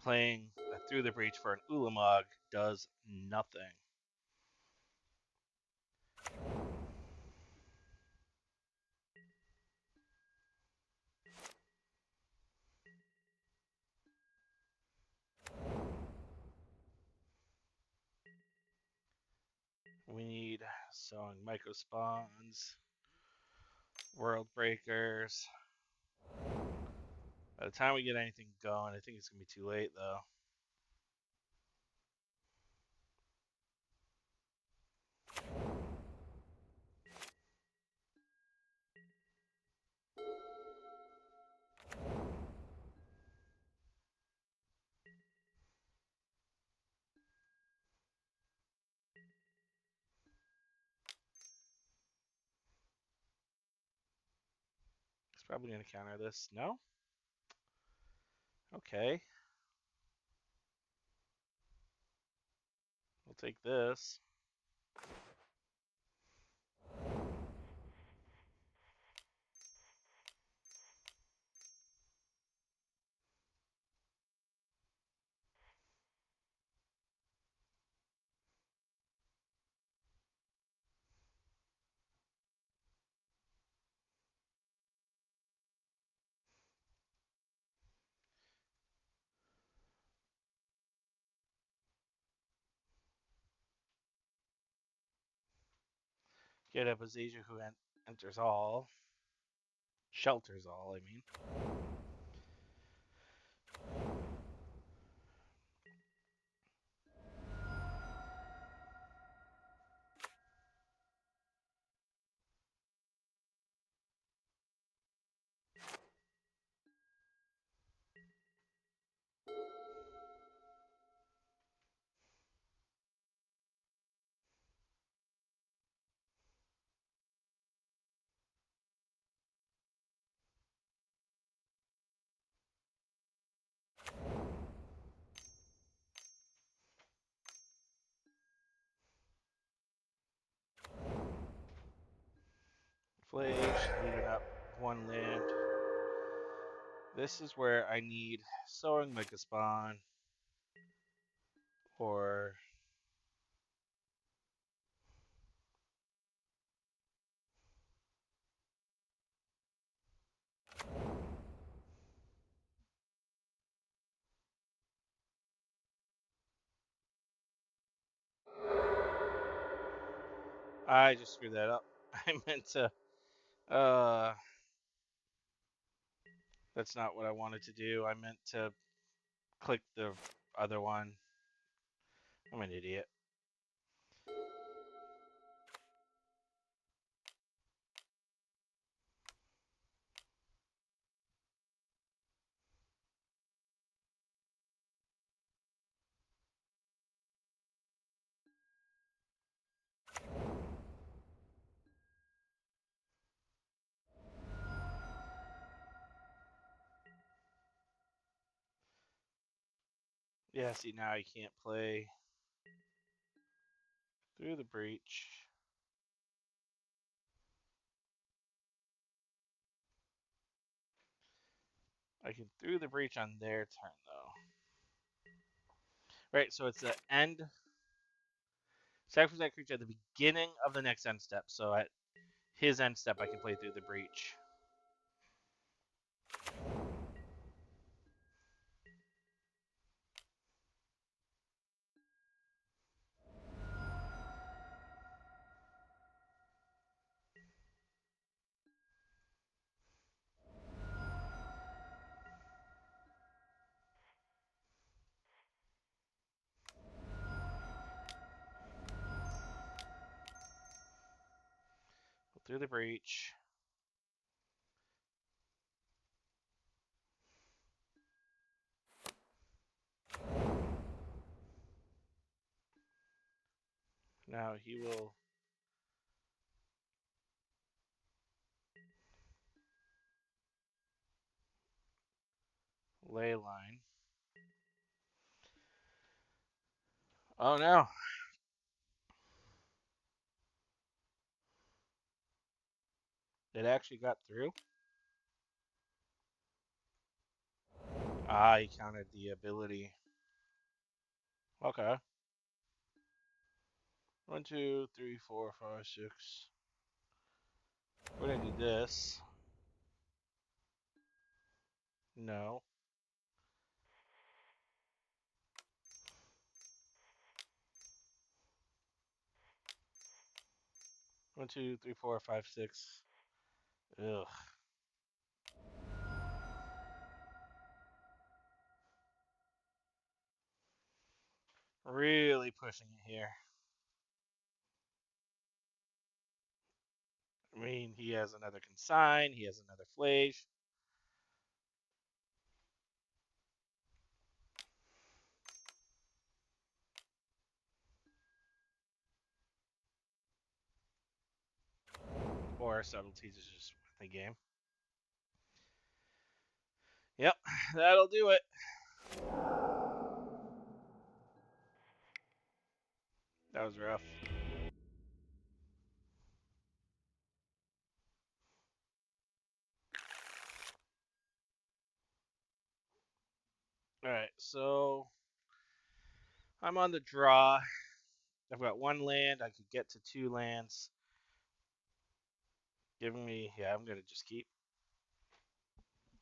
playing through the breach for an Ulamog does nothing. We need sowing micro spawns, world breakers. By the time we get anything going, I think it's gonna be too late though. It's probably gonna counter this. No? Okay. We'll take this. Get up as Asia who enters all. Shelters all, I mean. Flage, leaving up one land. This is where I need sowing Mega Spawn or I just screwed that up. I meant to that's not what I wanted to do. I meant to click the other one. I'm an idiot. Yeah, see now I can't play through the breach. I can through the breach on their turn though. Right, so it's the end. Sacrifice that creature at the beginning of the next end step. So at his end step, I can play through the breach. Through the breach. Now he will ley line. Oh no. It actually got through. Ah, he counted the ability. Okay. 1, 2, 3, 4, 5, 6. We're gonna do this. No. 1, 2, 3, 4, 5, 6. Ugh. Really pushing it here. I mean, he has another consign. He has another flash. Or subtleties is just the game. Yep, that'll do it. That was rough. Alright, so I'm on the draw. I've got 1 land. I could get to 2 lands. Giving me, yeah, I'm going to just keep.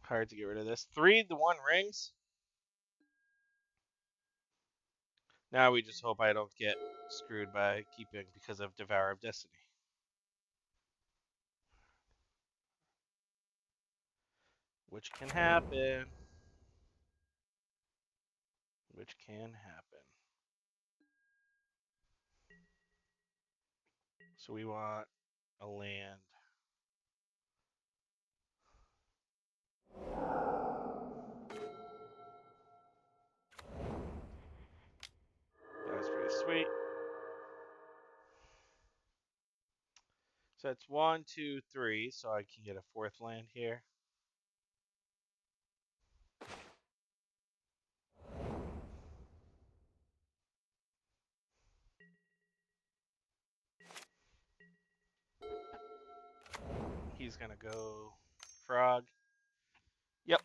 Hard to get rid of this. 3 to 1 rings. Now we just hope I don't get screwed by keeping because of Devour of Destiny. Which can happen. Which can happen. So we want a land. That's pretty sweet. So that's 1, 2, 3. So I can get a 4th land here. He's going to go Frog. Yep.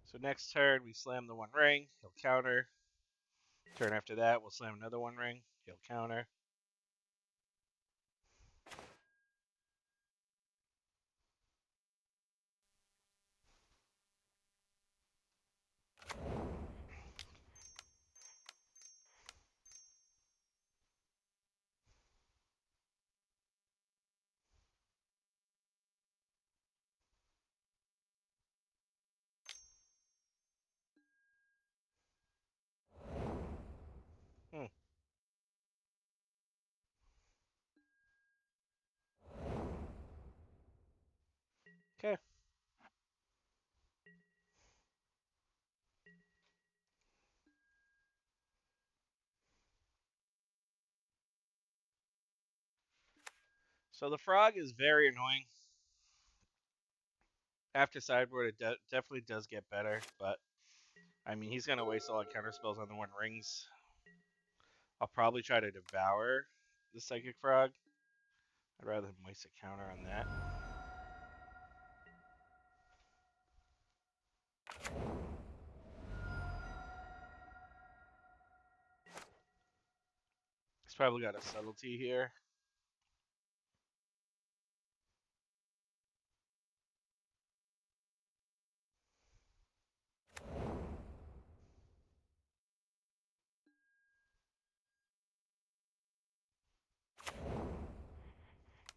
So next turn, we slam the 1 ring. He'll counter. Turn after that, we'll slam another 1 ring. He'll counter. Okay. So the Frog is very annoying. After sideboard, it definitely does get better, but I mean, he's going to waste all the counter spells on the 1 rings. I'll probably try to devour the Psychic Frog. I'd rather him waste a counter on that. He's probably got a subtlety here.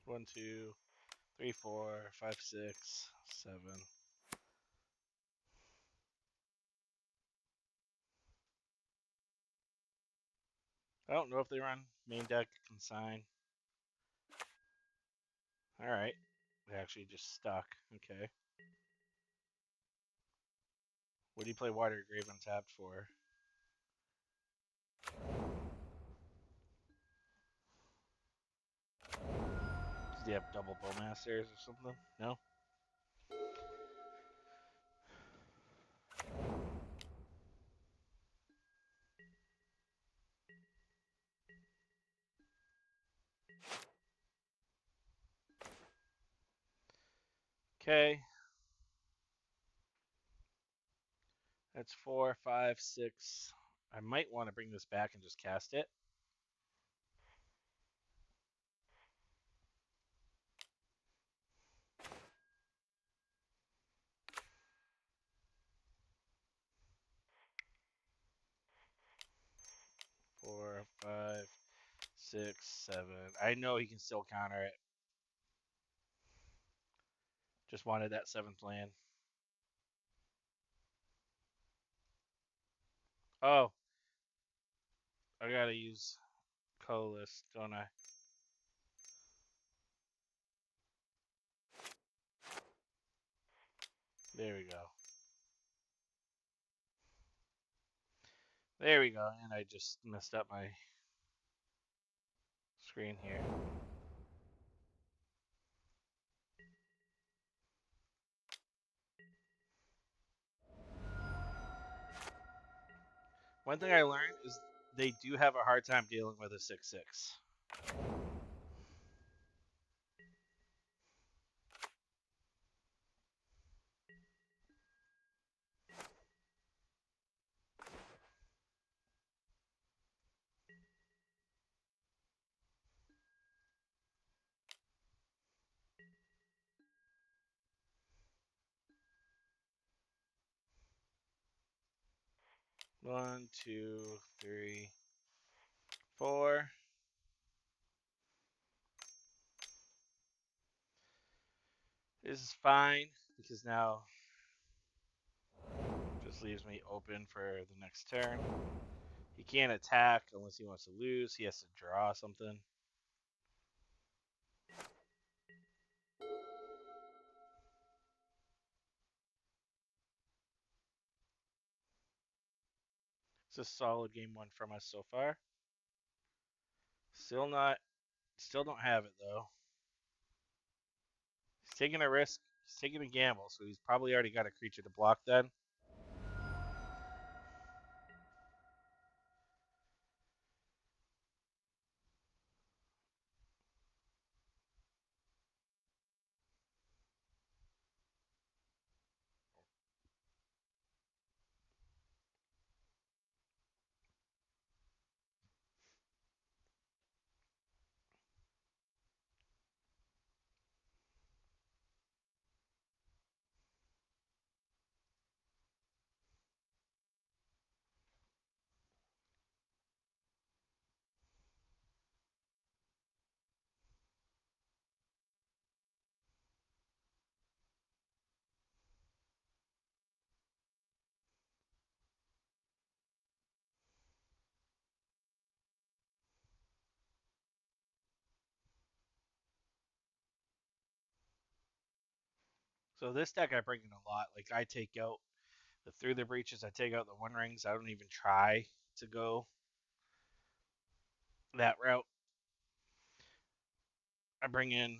One, 2, 3, 4, 5, 6, 7. I don't know if they run main deck consign. All right, they actually just stuck. Okay. What do you play Water Grave untapped for? Does he have double Bowmasters or something? No. Okay. That's 4, 5, 6. I might want to bring this back and just cast it. Four, 5, 6, 7. I know he can still counter it. Just wanted that 7th land. Oh, I gotta use Colorless, don't I? There we go. There we go. And I just messed up my screen here. One thing I learned is they do have a hard time dealing with a 6/6. One, two, three, four. This is fine because now just leaves me open for the next turn. He can't attack unless he wants to lose. He has to draw something. It's a solid game 1 from us so far. Still don't have it though. He's taking a risk. He's taking a gamble, so he's probably already got a creature to block then. So this deck I bring in a lot. Like I take out the Through the Breaches, I take out the One Rings. I don't even try to go that route. I bring in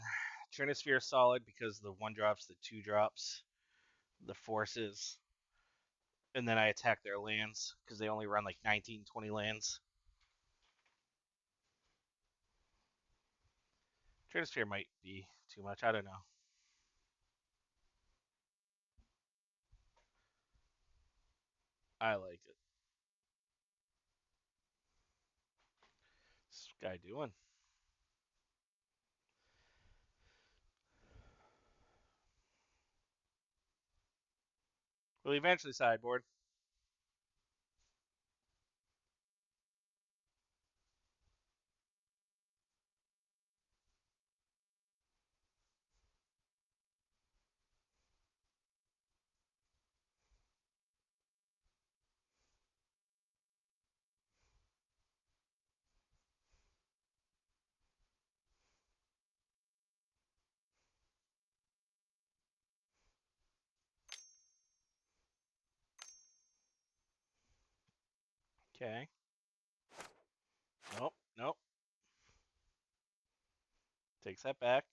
Trinisphere Solid because the 1-drops, the 2-drops, the forces, and then I attack their lands because they only run like 19, 20 lands. Trinisphere might be too much. I don't know. I like it. What's this guy doing? We'll eventually sideboard. Okay. Nope. Nope. Takes that back.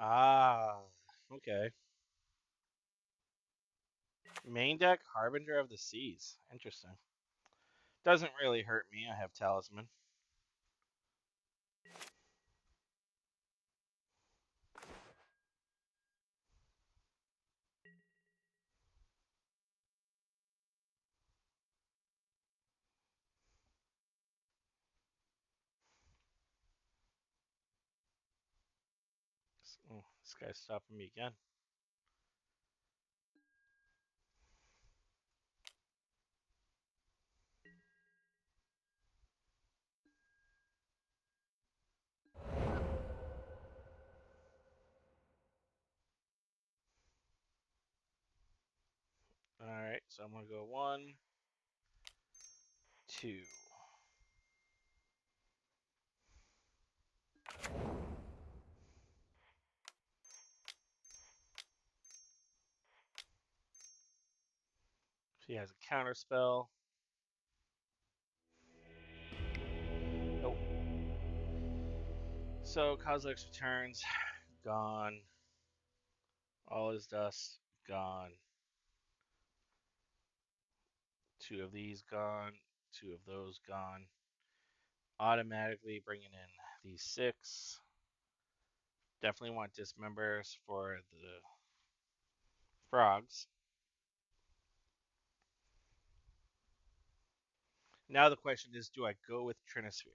Ah, okay. Main deck, Harbinger of the Seas. Interesting. Doesn't really hurt me. I have Talisman. Oh, this guy's stopping me again. Alright, so I'm going to go 1, 2. She has a counter spell. Nope. So Kozilek's returns, gone. All his dust, gone. 2 of these gone. 2 of those gone. Automatically bringing in these 6. Definitely want dismembers for the frogs. Now the question is, do I go with Trinisphere?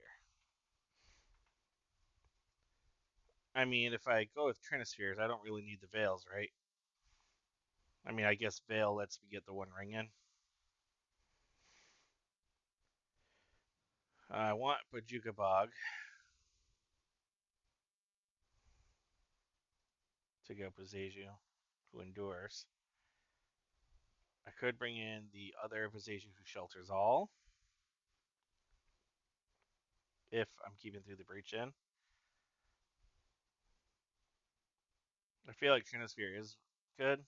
I mean, if I go with Trinispheres, I don't really need the Veils, right? I mean, I guess Veil lets me get the 1 ring in. I want Bojuka Bog to go Boseiju, who endures. I could bring in the other Boseiju who shelters all, if I'm keeping through the breach in. I feel like Trinisphere is good.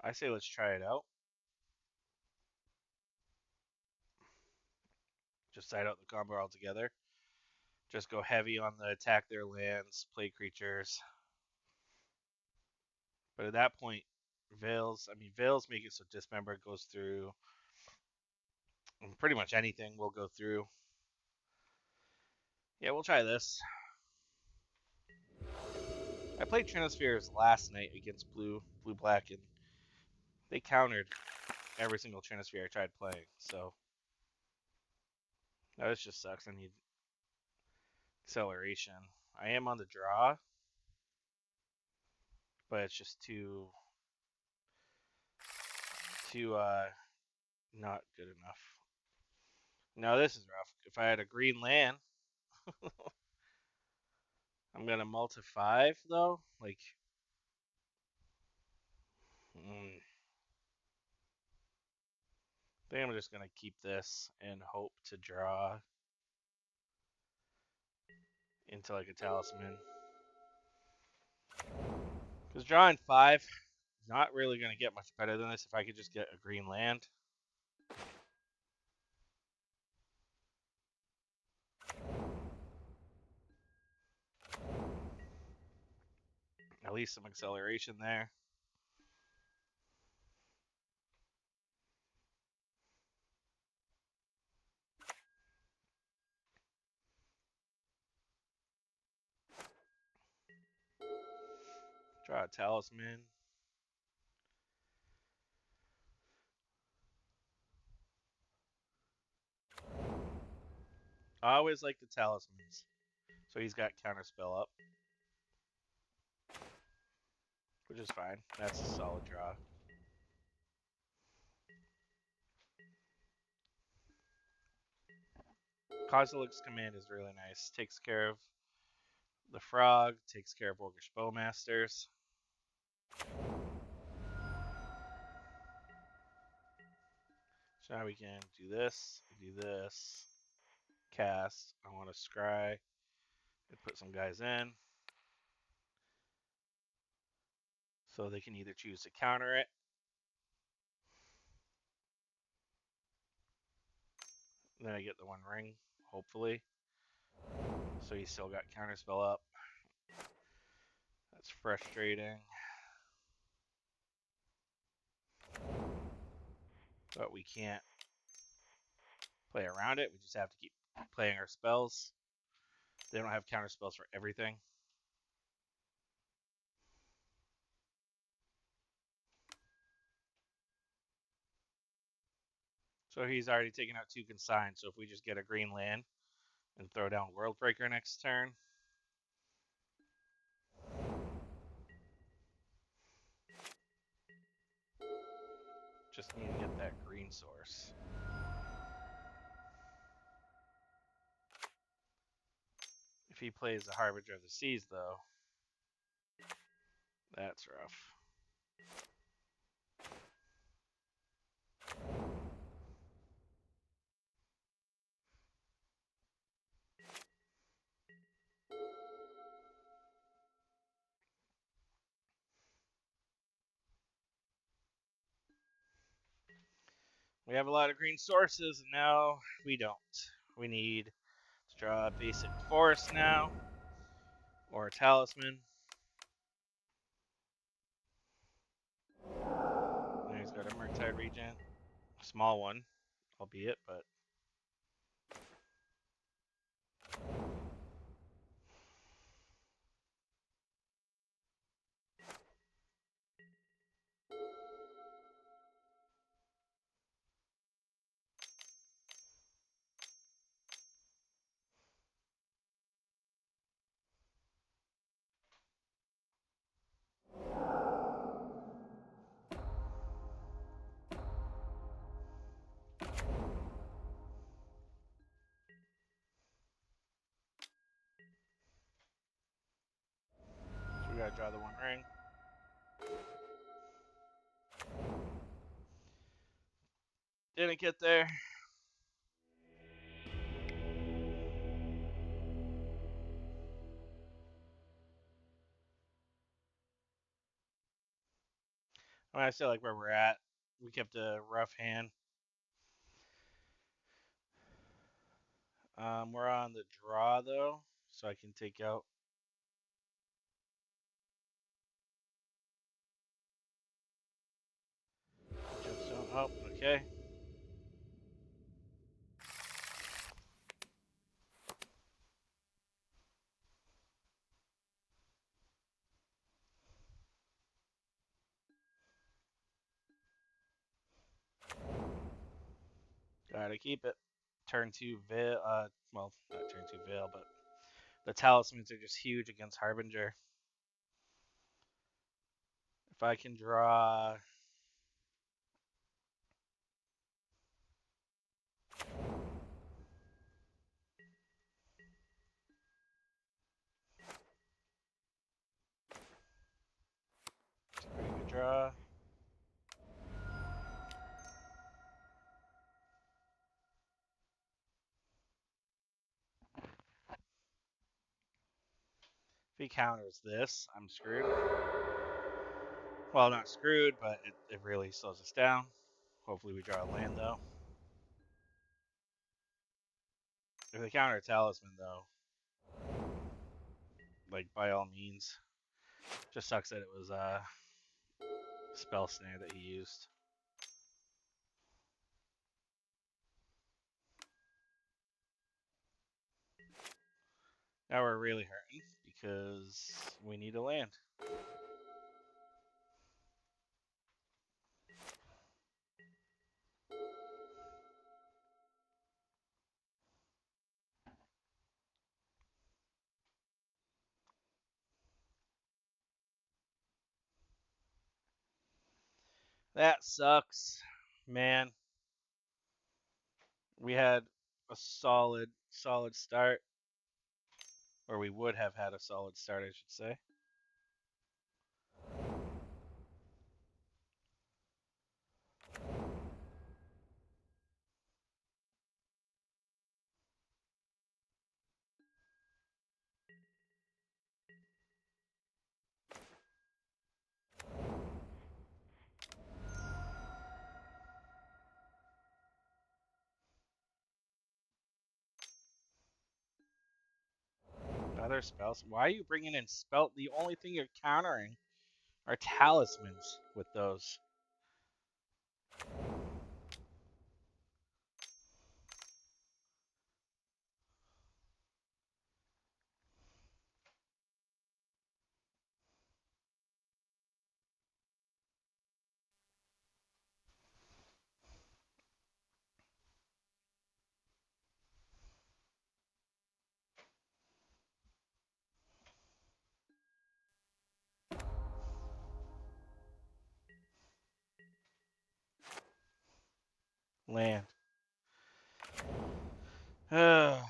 I say let's try it out. Just side out the combo altogether. Just go heavy on the attack their lands, play creatures. But at that point, Veils make it so Dismember goes through. Pretty much anything will go through. Yeah, we'll try this. I played Trinispheres last night against Blue Black, and they countered every single Trinisphere I tried playing. So that just sucks. I need acceleration. I am on the draw, but it's just too not good enough. No, this is rough. If I had a green land, I'm gonna multi 5 though. Like, I think I'm just gonna keep this and hope to draw into like a talisman. Because drawing 5 is not really gonna get much better than this if I could just get a green land. At least some acceleration there. Draw a talisman. I always like the talismans. So he's got counterspell up, which is fine. That's a solid draw. Kozilek's command is really nice. Takes care of the frog, takes care of Orcish Bowmasters. So now we can do this, cast. I want to scry and put some guys in. So they can either choose to counter it. Then I get the 1 ring, hopefully. So he's still got counterspell up. It's frustrating. But we can't play around it. We just have to keep playing our spells. They don't have counter spells for everything. So he's already taken out 2 consigns. So if we just get a green land and throw down Worldbreaker next turn. Just need to get that green source. If he plays the Harbinger of the Seas, though, that's rough. We have a lot of green sources, and now we don't. We need to draw a basic forest now, or a talisman. And he's got a Murktide Regent. Small one, albeit, but... So we gotta draw the 1 ring. Didn't get there. I mean, I still like where we're at. We kept a rough hand. We're on the draw, though, so I can take out... Gemstone. Oh, okay. Gotta keep it. Turn 2 Veil. Well, not turn 2 Veil, but the talismans are just huge against Harbinger. If I can draw... It's a pretty good draw. If he counters this, I'm screwed. Well, not screwed, but it really slows us down. Hopefully we draw a land, though. If they counter a talisman, though, like, by all means. Just sucks that it was a spell snare that he used. Now we're really hurting because we need a land. That sucks, man. We had a solid start, or we would have had a solid start, I should say. Other spells. Why are you bringing in spell? The only thing you're countering are talismans with those. Land. You're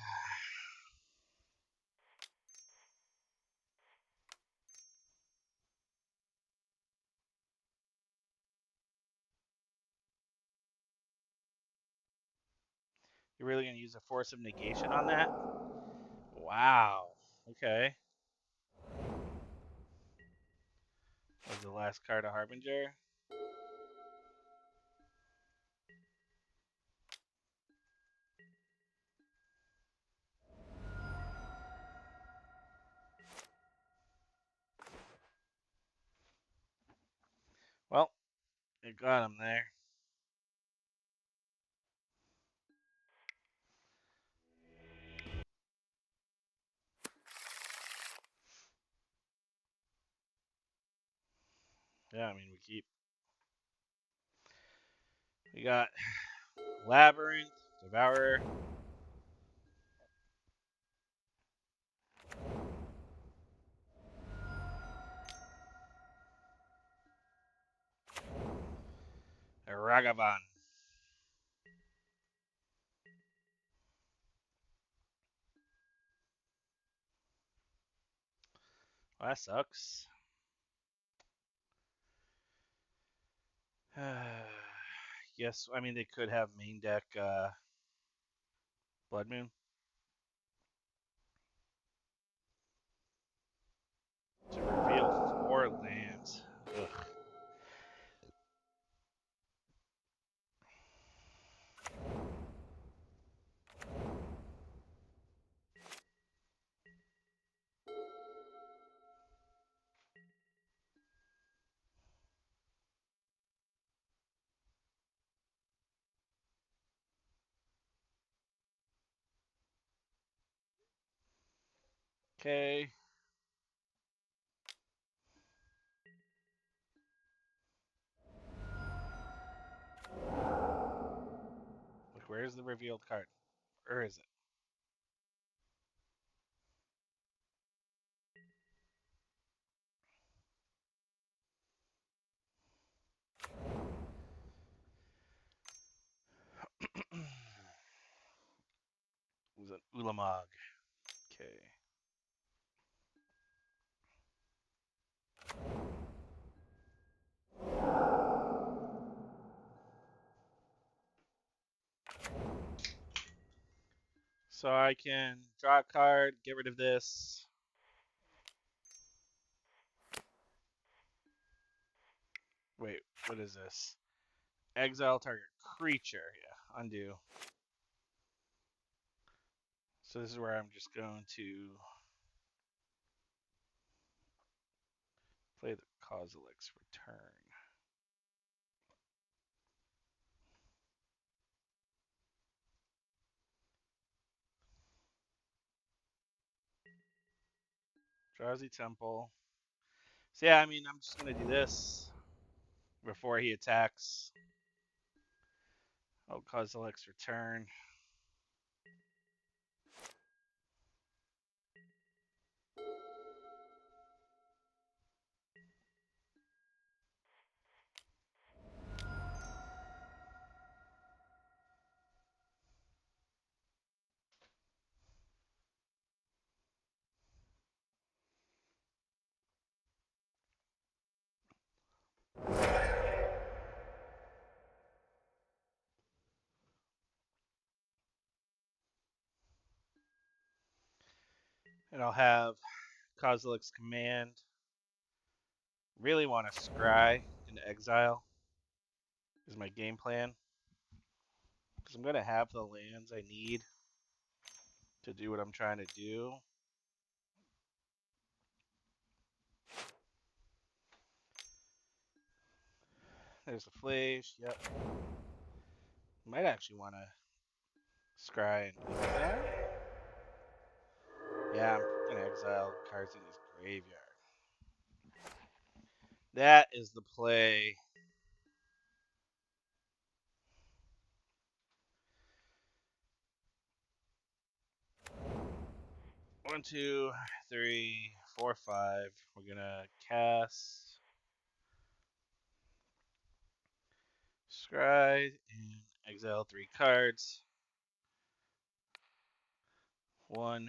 really going to use a force of negation on that? Wow. Okay. Was the last card a Harbinger? Well, you got him there. Yeah, I mean, we got Labyrinth, Devourer. Ragavan. Well, that sucks. Yes, I mean, they could have main deck Blood Moon. To reveal 4 lands. Ugh. Okay. Look, where's the revealed card? Where is it? It was an Ulamog. Okay. So I can draw a card, get rid of this. Wait, what is this? Exile target creature. Yeah, undo. So this is where I'm just going to play the Kozilek's Return. Drowsy Temple. So yeah, I mean, I'm just going to do this before he attacks. Oh, Kozilek's Return. And I'll have Kozilek's Command. Really want to scry into exile is my game plan. Because I'm going to have the lands I need to do what I'm trying to do. There's the Flash. Yep. Might actually want to scry and exile. Yeah, I'm gonna exile cards in his graveyard. That is the play. One, two, three, four, five. We're gonna cast Scry and exile 3 cards. 1,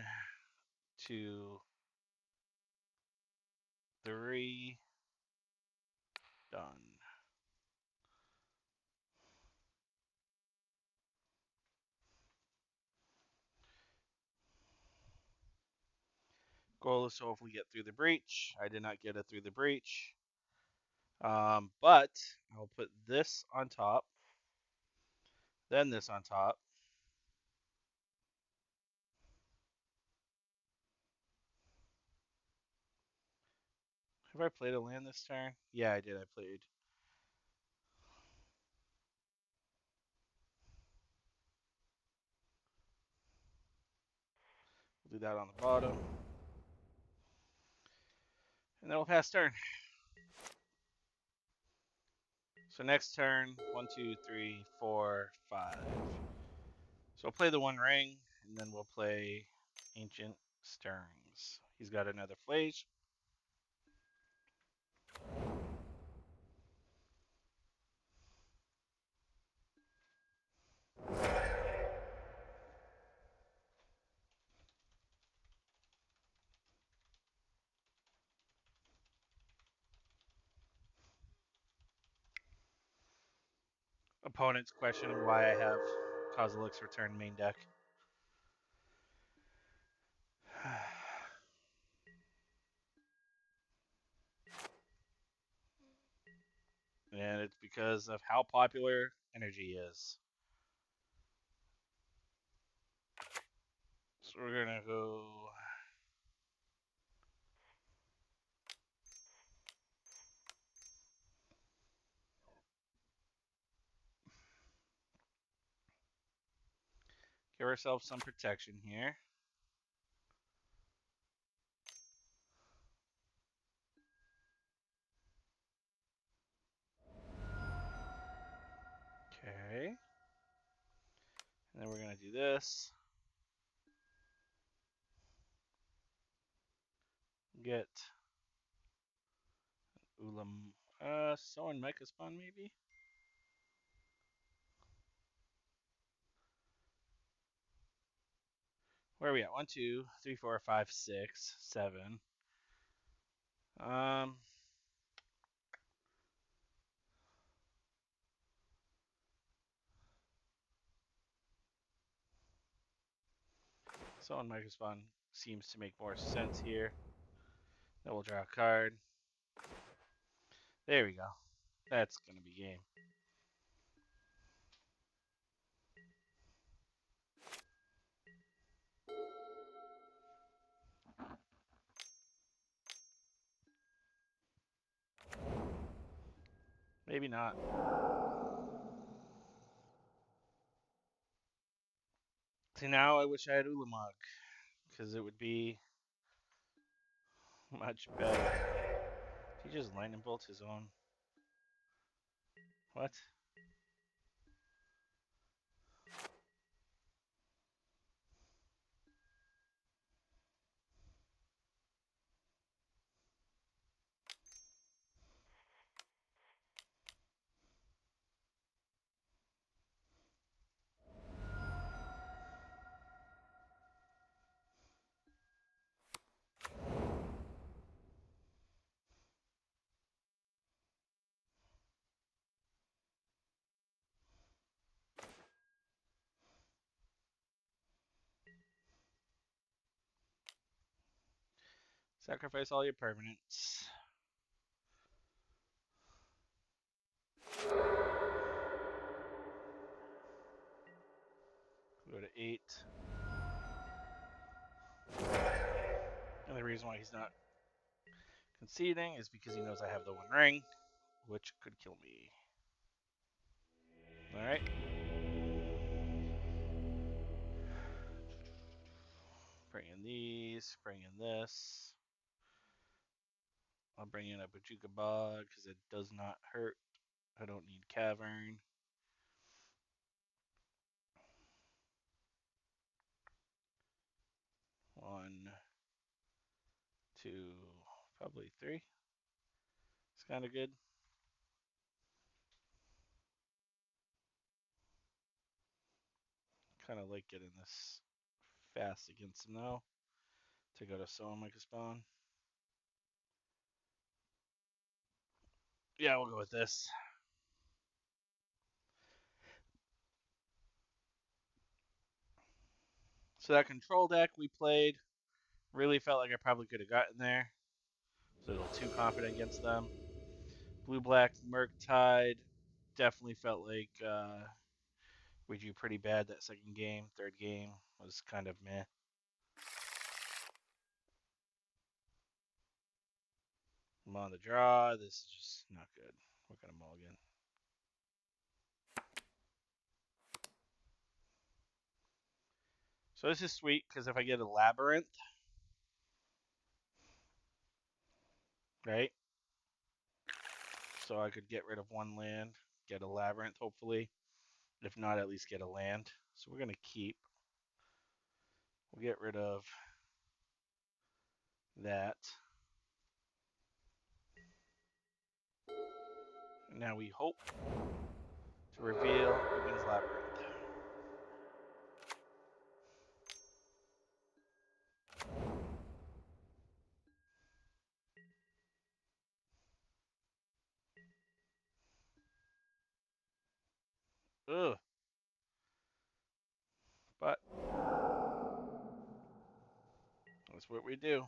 2, 3. Done. Goal is to hopefully get through the breach. I did not get it through the breach. But I'll put this on top, then this on top. Have I played a land this turn? Yeah, I did. I played. We'll do that on the bottom. And then we'll pass turn. So next turn, 1, 2, 3, 4, 5. So we'll play the One Ring, and then we'll play Ancient Stirrings. He's got another Flash. Opponents questioning why I have Kozilek's Return main deck. And it's because of how popular Energy is. So we're going to go... give ourselves some protection here. Okay. And then we're going to do this. Get Ulam... Someone Mega Spawn maybe? Where are we at? 1, 2, 3, 4, 5, 6, 7. So on Microspawn seems to make more sense here. Then we'll draw a card. There we go. That's going to be game. Maybe not. See, now I wish I had Ulamog, because it would be much better. He just lightning bolt his own. What? Sacrifice all your permanents. Go to 8. And the reason why he's not conceding is because he knows I have the One Ring, which could kill me. Alright. Bring in these, bring in this. I'll bring in a Bajuka Bog because it does not hurt. I don't need Cavern. One, two, probably three. It's kind of good. Kind of like getting this fast against him now to go to Soul Micah Spawn. Yeah, we'll go with this. So that control deck we played really felt like I probably could have gotten there. So a little too confident against them. Blue-black Murktide definitely felt like we drew pretty bad that second game. Third game was kind of meh. I'm on the draw. This is just not good. We're going to mulligan. So this is sweet because if I get a Labyrinth, right? So I could get rid of one land, get a Labyrinth, hopefully. If not, at least get a land. So we're going to keep. We'll get rid of that. And now we hope to reveal Uggin's Labyrinth. Ugh. But that's what we do.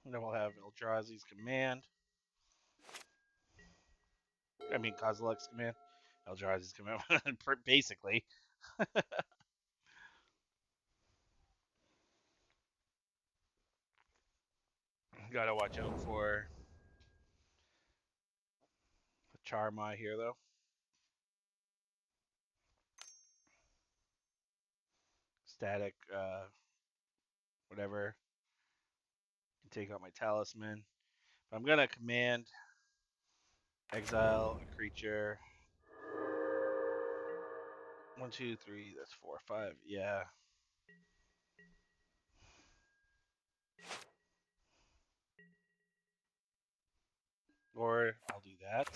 And then we'll have Eldrazi's Command. I mean, Kozilek's Command. Eldrazi's Command, basically. Gotta watch out for the Charmai here, though. Static, whatever. Can take out my Talisman. But I'm gonna command exile a creature. 1, 2, 3. That's 4, 5. Yeah. Or I'll do that.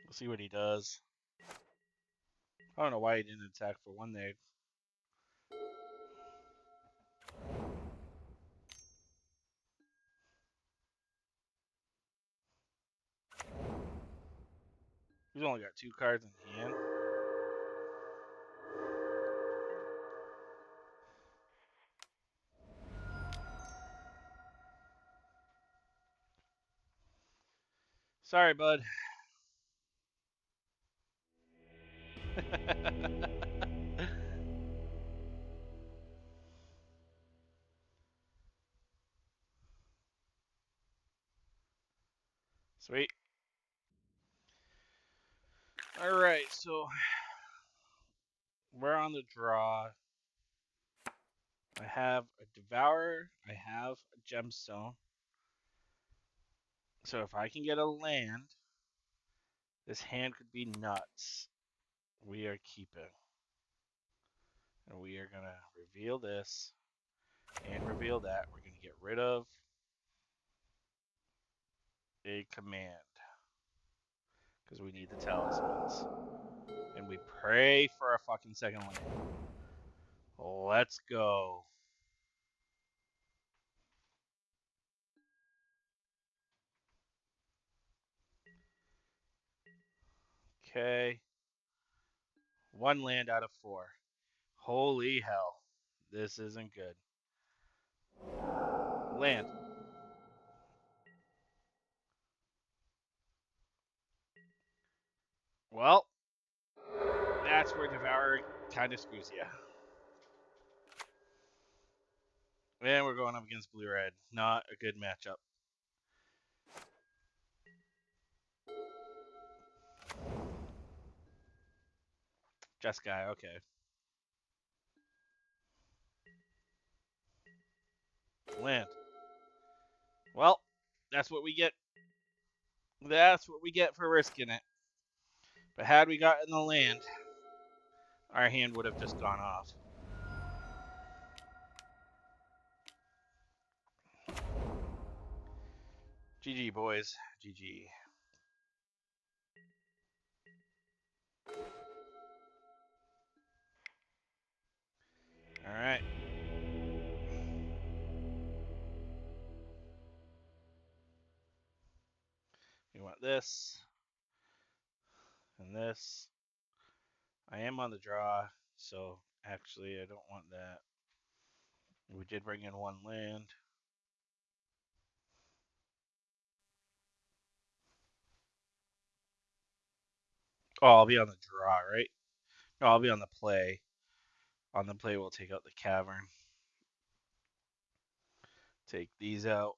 We'll see what he does. I don't know why he didn't attack for one there. He's only got 2 cards in hand. Sorry, bud. Sweet. All right, so we're on the draw. I have a Devourer. I have a Gemstone. So if I can get a land, this hand could be nuts. We are keeping. And we are going to reveal this and reveal that. We're going to get rid of a command. Because we need the talismans. And we pray for a fucking second land. Let's go. Okay. 1 land out of 4. Holy hell. This isn't good. Land. Well, that's where Devour kind of screws you. And we're going up against Blue-Red. Not a good matchup. Jeskai, okay. Land. Well, that's what we get. That's what we get for risking it. But had we gotten the land, our hand would have just gone off. GG, boys. GG. All right. We want this and this. I am on the draw, so actually I don't want that. We did bring in one land. Oh, I'll be on the draw, right? No, I'll be on the play. On the play, we'll take out the cavern. Take these out.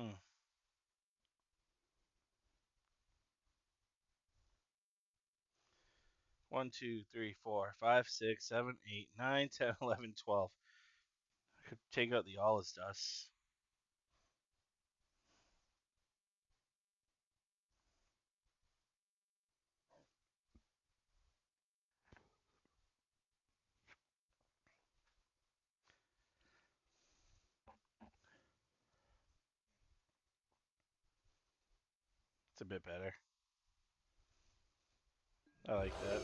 Hmm. 1, 2, 3, 4, 5, 6, 7, 8, 9, 10, 11, 12. I could take out the Alles Dust. It's a bit better. I like that.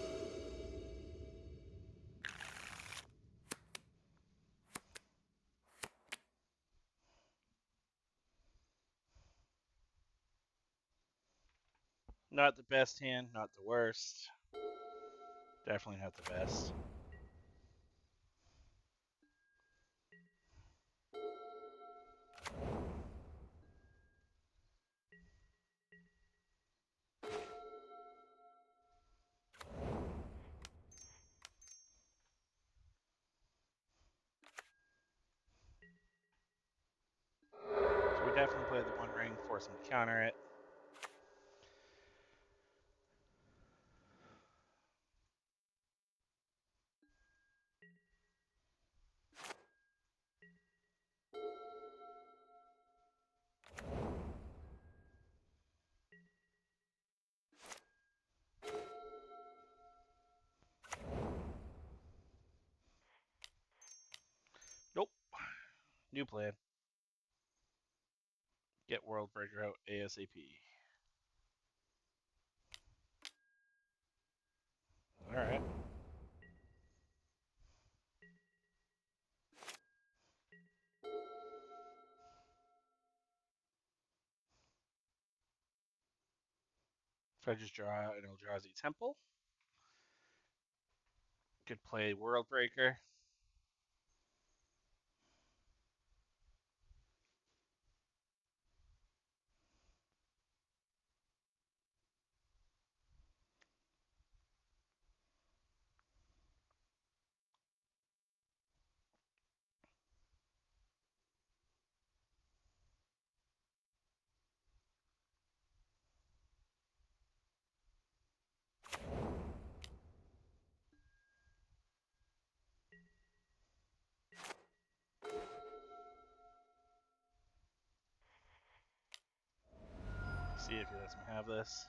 Not the best hand, not the worst. Definitely not the best. So we definitely play the One Ring, force him to counter it. Nope. New plan. Get World Breaker out ASAP. Alright. If I just draw out an Eldrazi Temple, could play World Breaker. See if he lets me have this.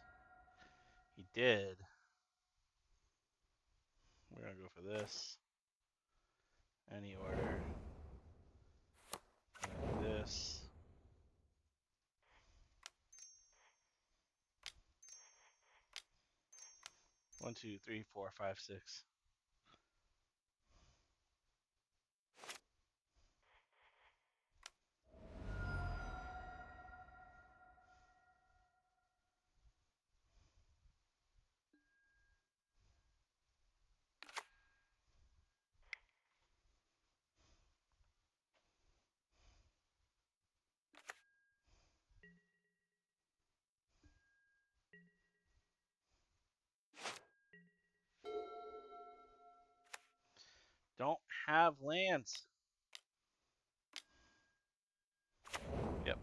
He did. We're gonna go for this. Any order. And this. One, two, three, four, five, six. Don't have lands. Yep.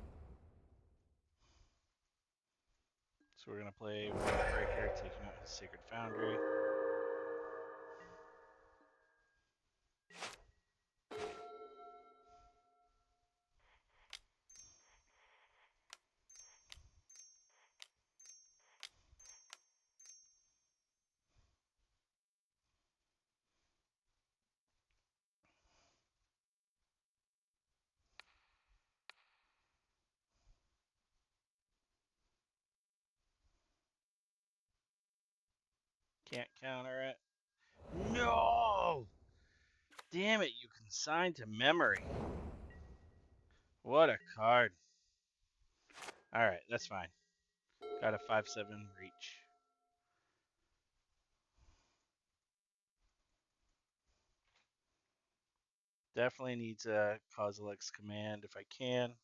So we're going to play Breaker, taking out his Sacred Foundry. Can't counter it. No! Damn it, you consigned to memory. What a card. Alright, that's fine. Got a 5/7 reach. Definitely need to Kozilek's Command if I can.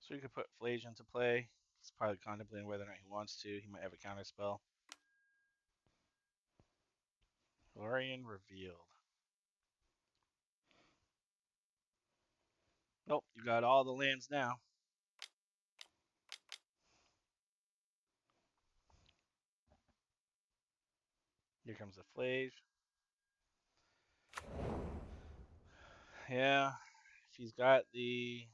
So we could put Flage into play. He's probably contemplating whether or not he wants to. He might have a counter spell. Lorien revealed. Nope, you got all the lands now. Here comes the Flage. Yeah, if he's got the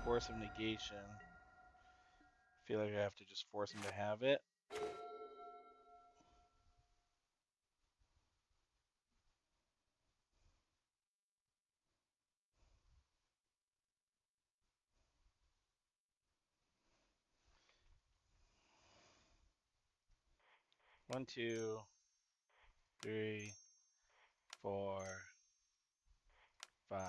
Force of Negation, I feel like I have to just force him to have it. One, two, three, 4, 5.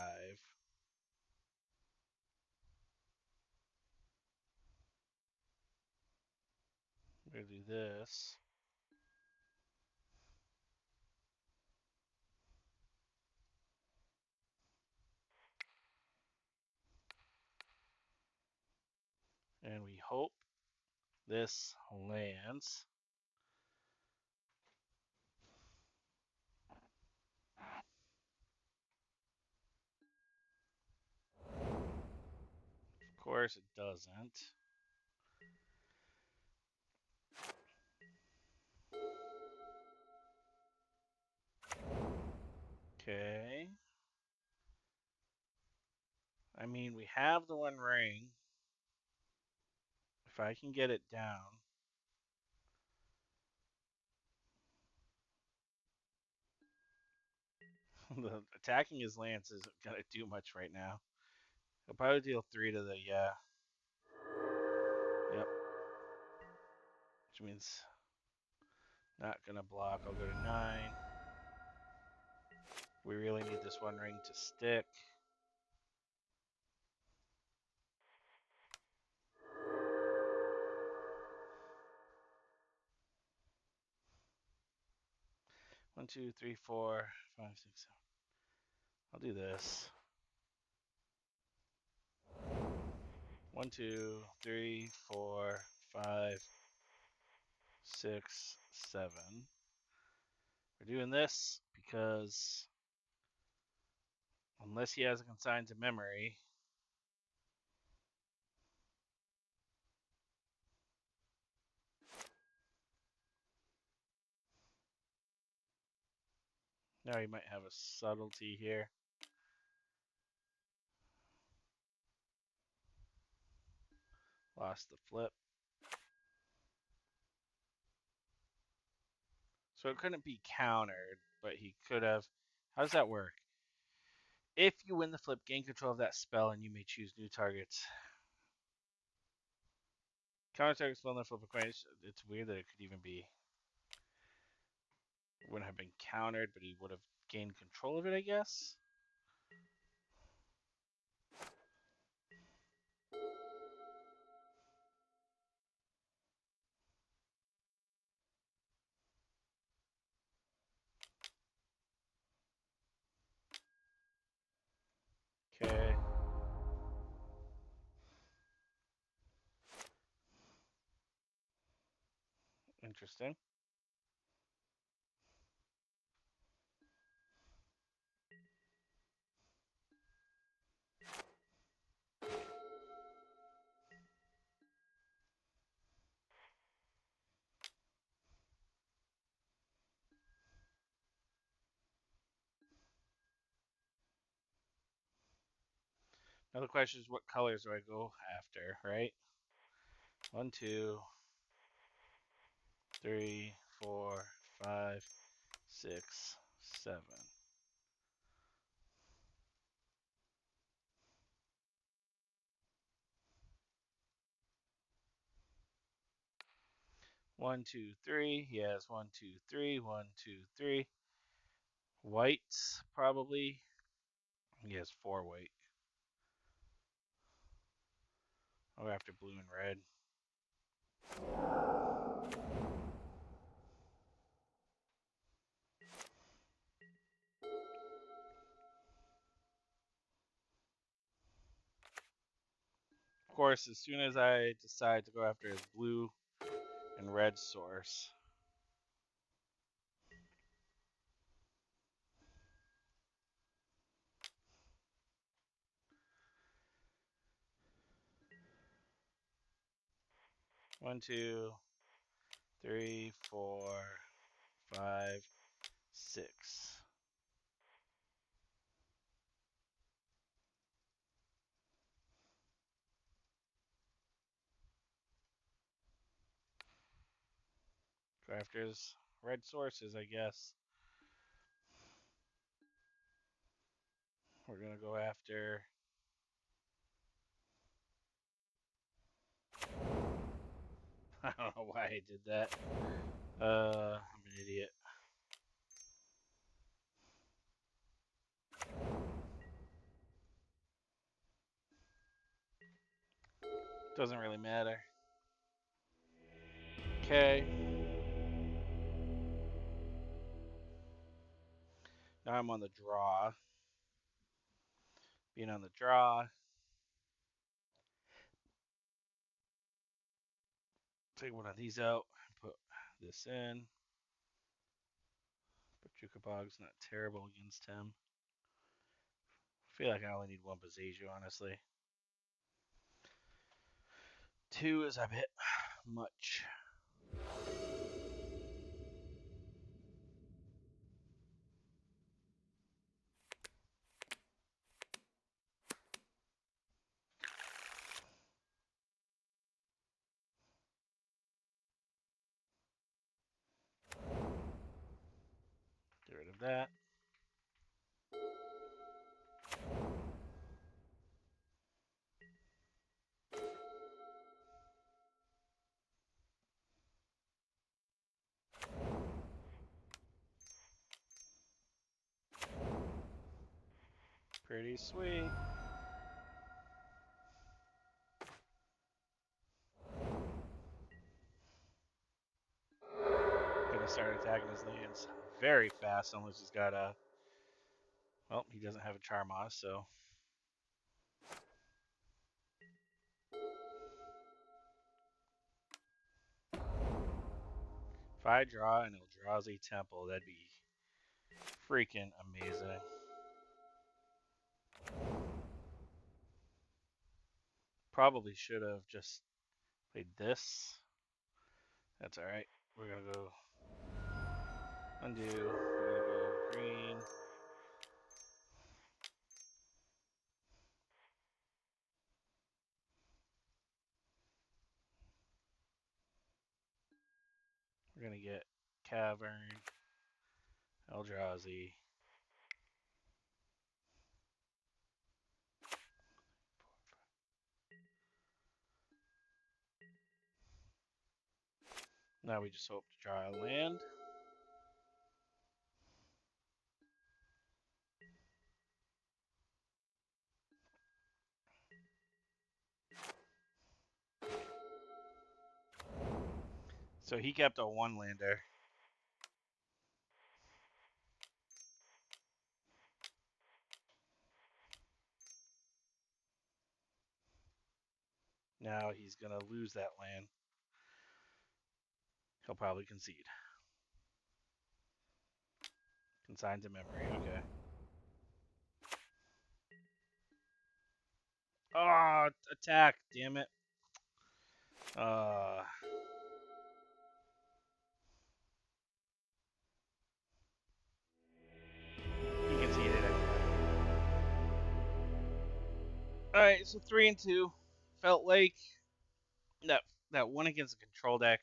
We're gonna do this. And we hope this lands. Of course it doesn't. Okay. I mean, we have the One Ring. If I can get it down. The attacking his lance isn't gonna do much right now. He'll probably deal 3 to the Yep. Which means not gonna block. I'll go to 9. We really need this One Ring to stick. One, two, three, 4, 5, 6, 7. I'll do this. 1, 2, 3, 4, 5, 6, 7. We're doing this because unless he has a consigned to memory, now he might have a subtlety here. Lost the flip. So it couldn't be countered, but he could have. How does that work? If you win the flip, gain control of that spell, and you may choose new targets. Counter target spell, then flip a coin. It's weird that it could even be. Wouldn't have been countered, but he would have gained control of it, I guess. Okay. Interesting. Now the question is, what colors do I go after, right? 1, 2, 3, 4, 5, 6, 7. One, two, three. He has 1, 2, 3. 1, 2, 3. Whites, probably. He has 4 white. I'll go after blue and red. Of course, as soon as I decide to go after his blue and red source. One, 2, 3, 4, 5, 6. Go after his red sources, I guess. We're gonna go after. I don't know why I did that. I'm an idiot. Doesn't really matter. Okay. Now I'm on the draw. Being on the draw. Take one of these out. Put this in. But Jukabog's not terrible against him. I feel like I only need one Baziju, honestly. 2 is a bit much. Get rid of that. Pretty sweet. Gonna start attacking his lands very fast, unless he's got a. Well, he doesn't have a Charmos, so. If I draw and Eldrazi Temple, that'd be freaking amazing. Probably should have just played this. That's alright. We're gonna go undo. We're gonna go green. We're gonna get Cavern, Eldrazi. Now we just hope to draw a land. So he kept a one lander. Now he's going to lose that land. He'll probably concede. Consign to memory. Okay. Oh, attack. Damn it. He conceded anyway. All right, so 3-2. Felt like that one against the control deck.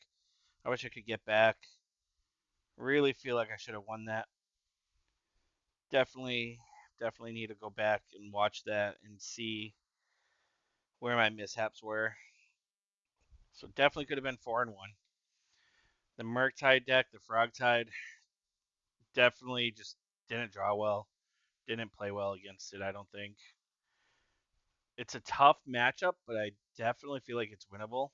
I wish I could get back. Really feel like I should have won that. Definitely need to go back and watch that and see where my mishaps were. So definitely could have been 4-1. The Murktide deck, the Frogtide, definitely just didn't draw well. Didn't play well against it, I don't think. It's a tough matchup, but I definitely feel like it's winnable.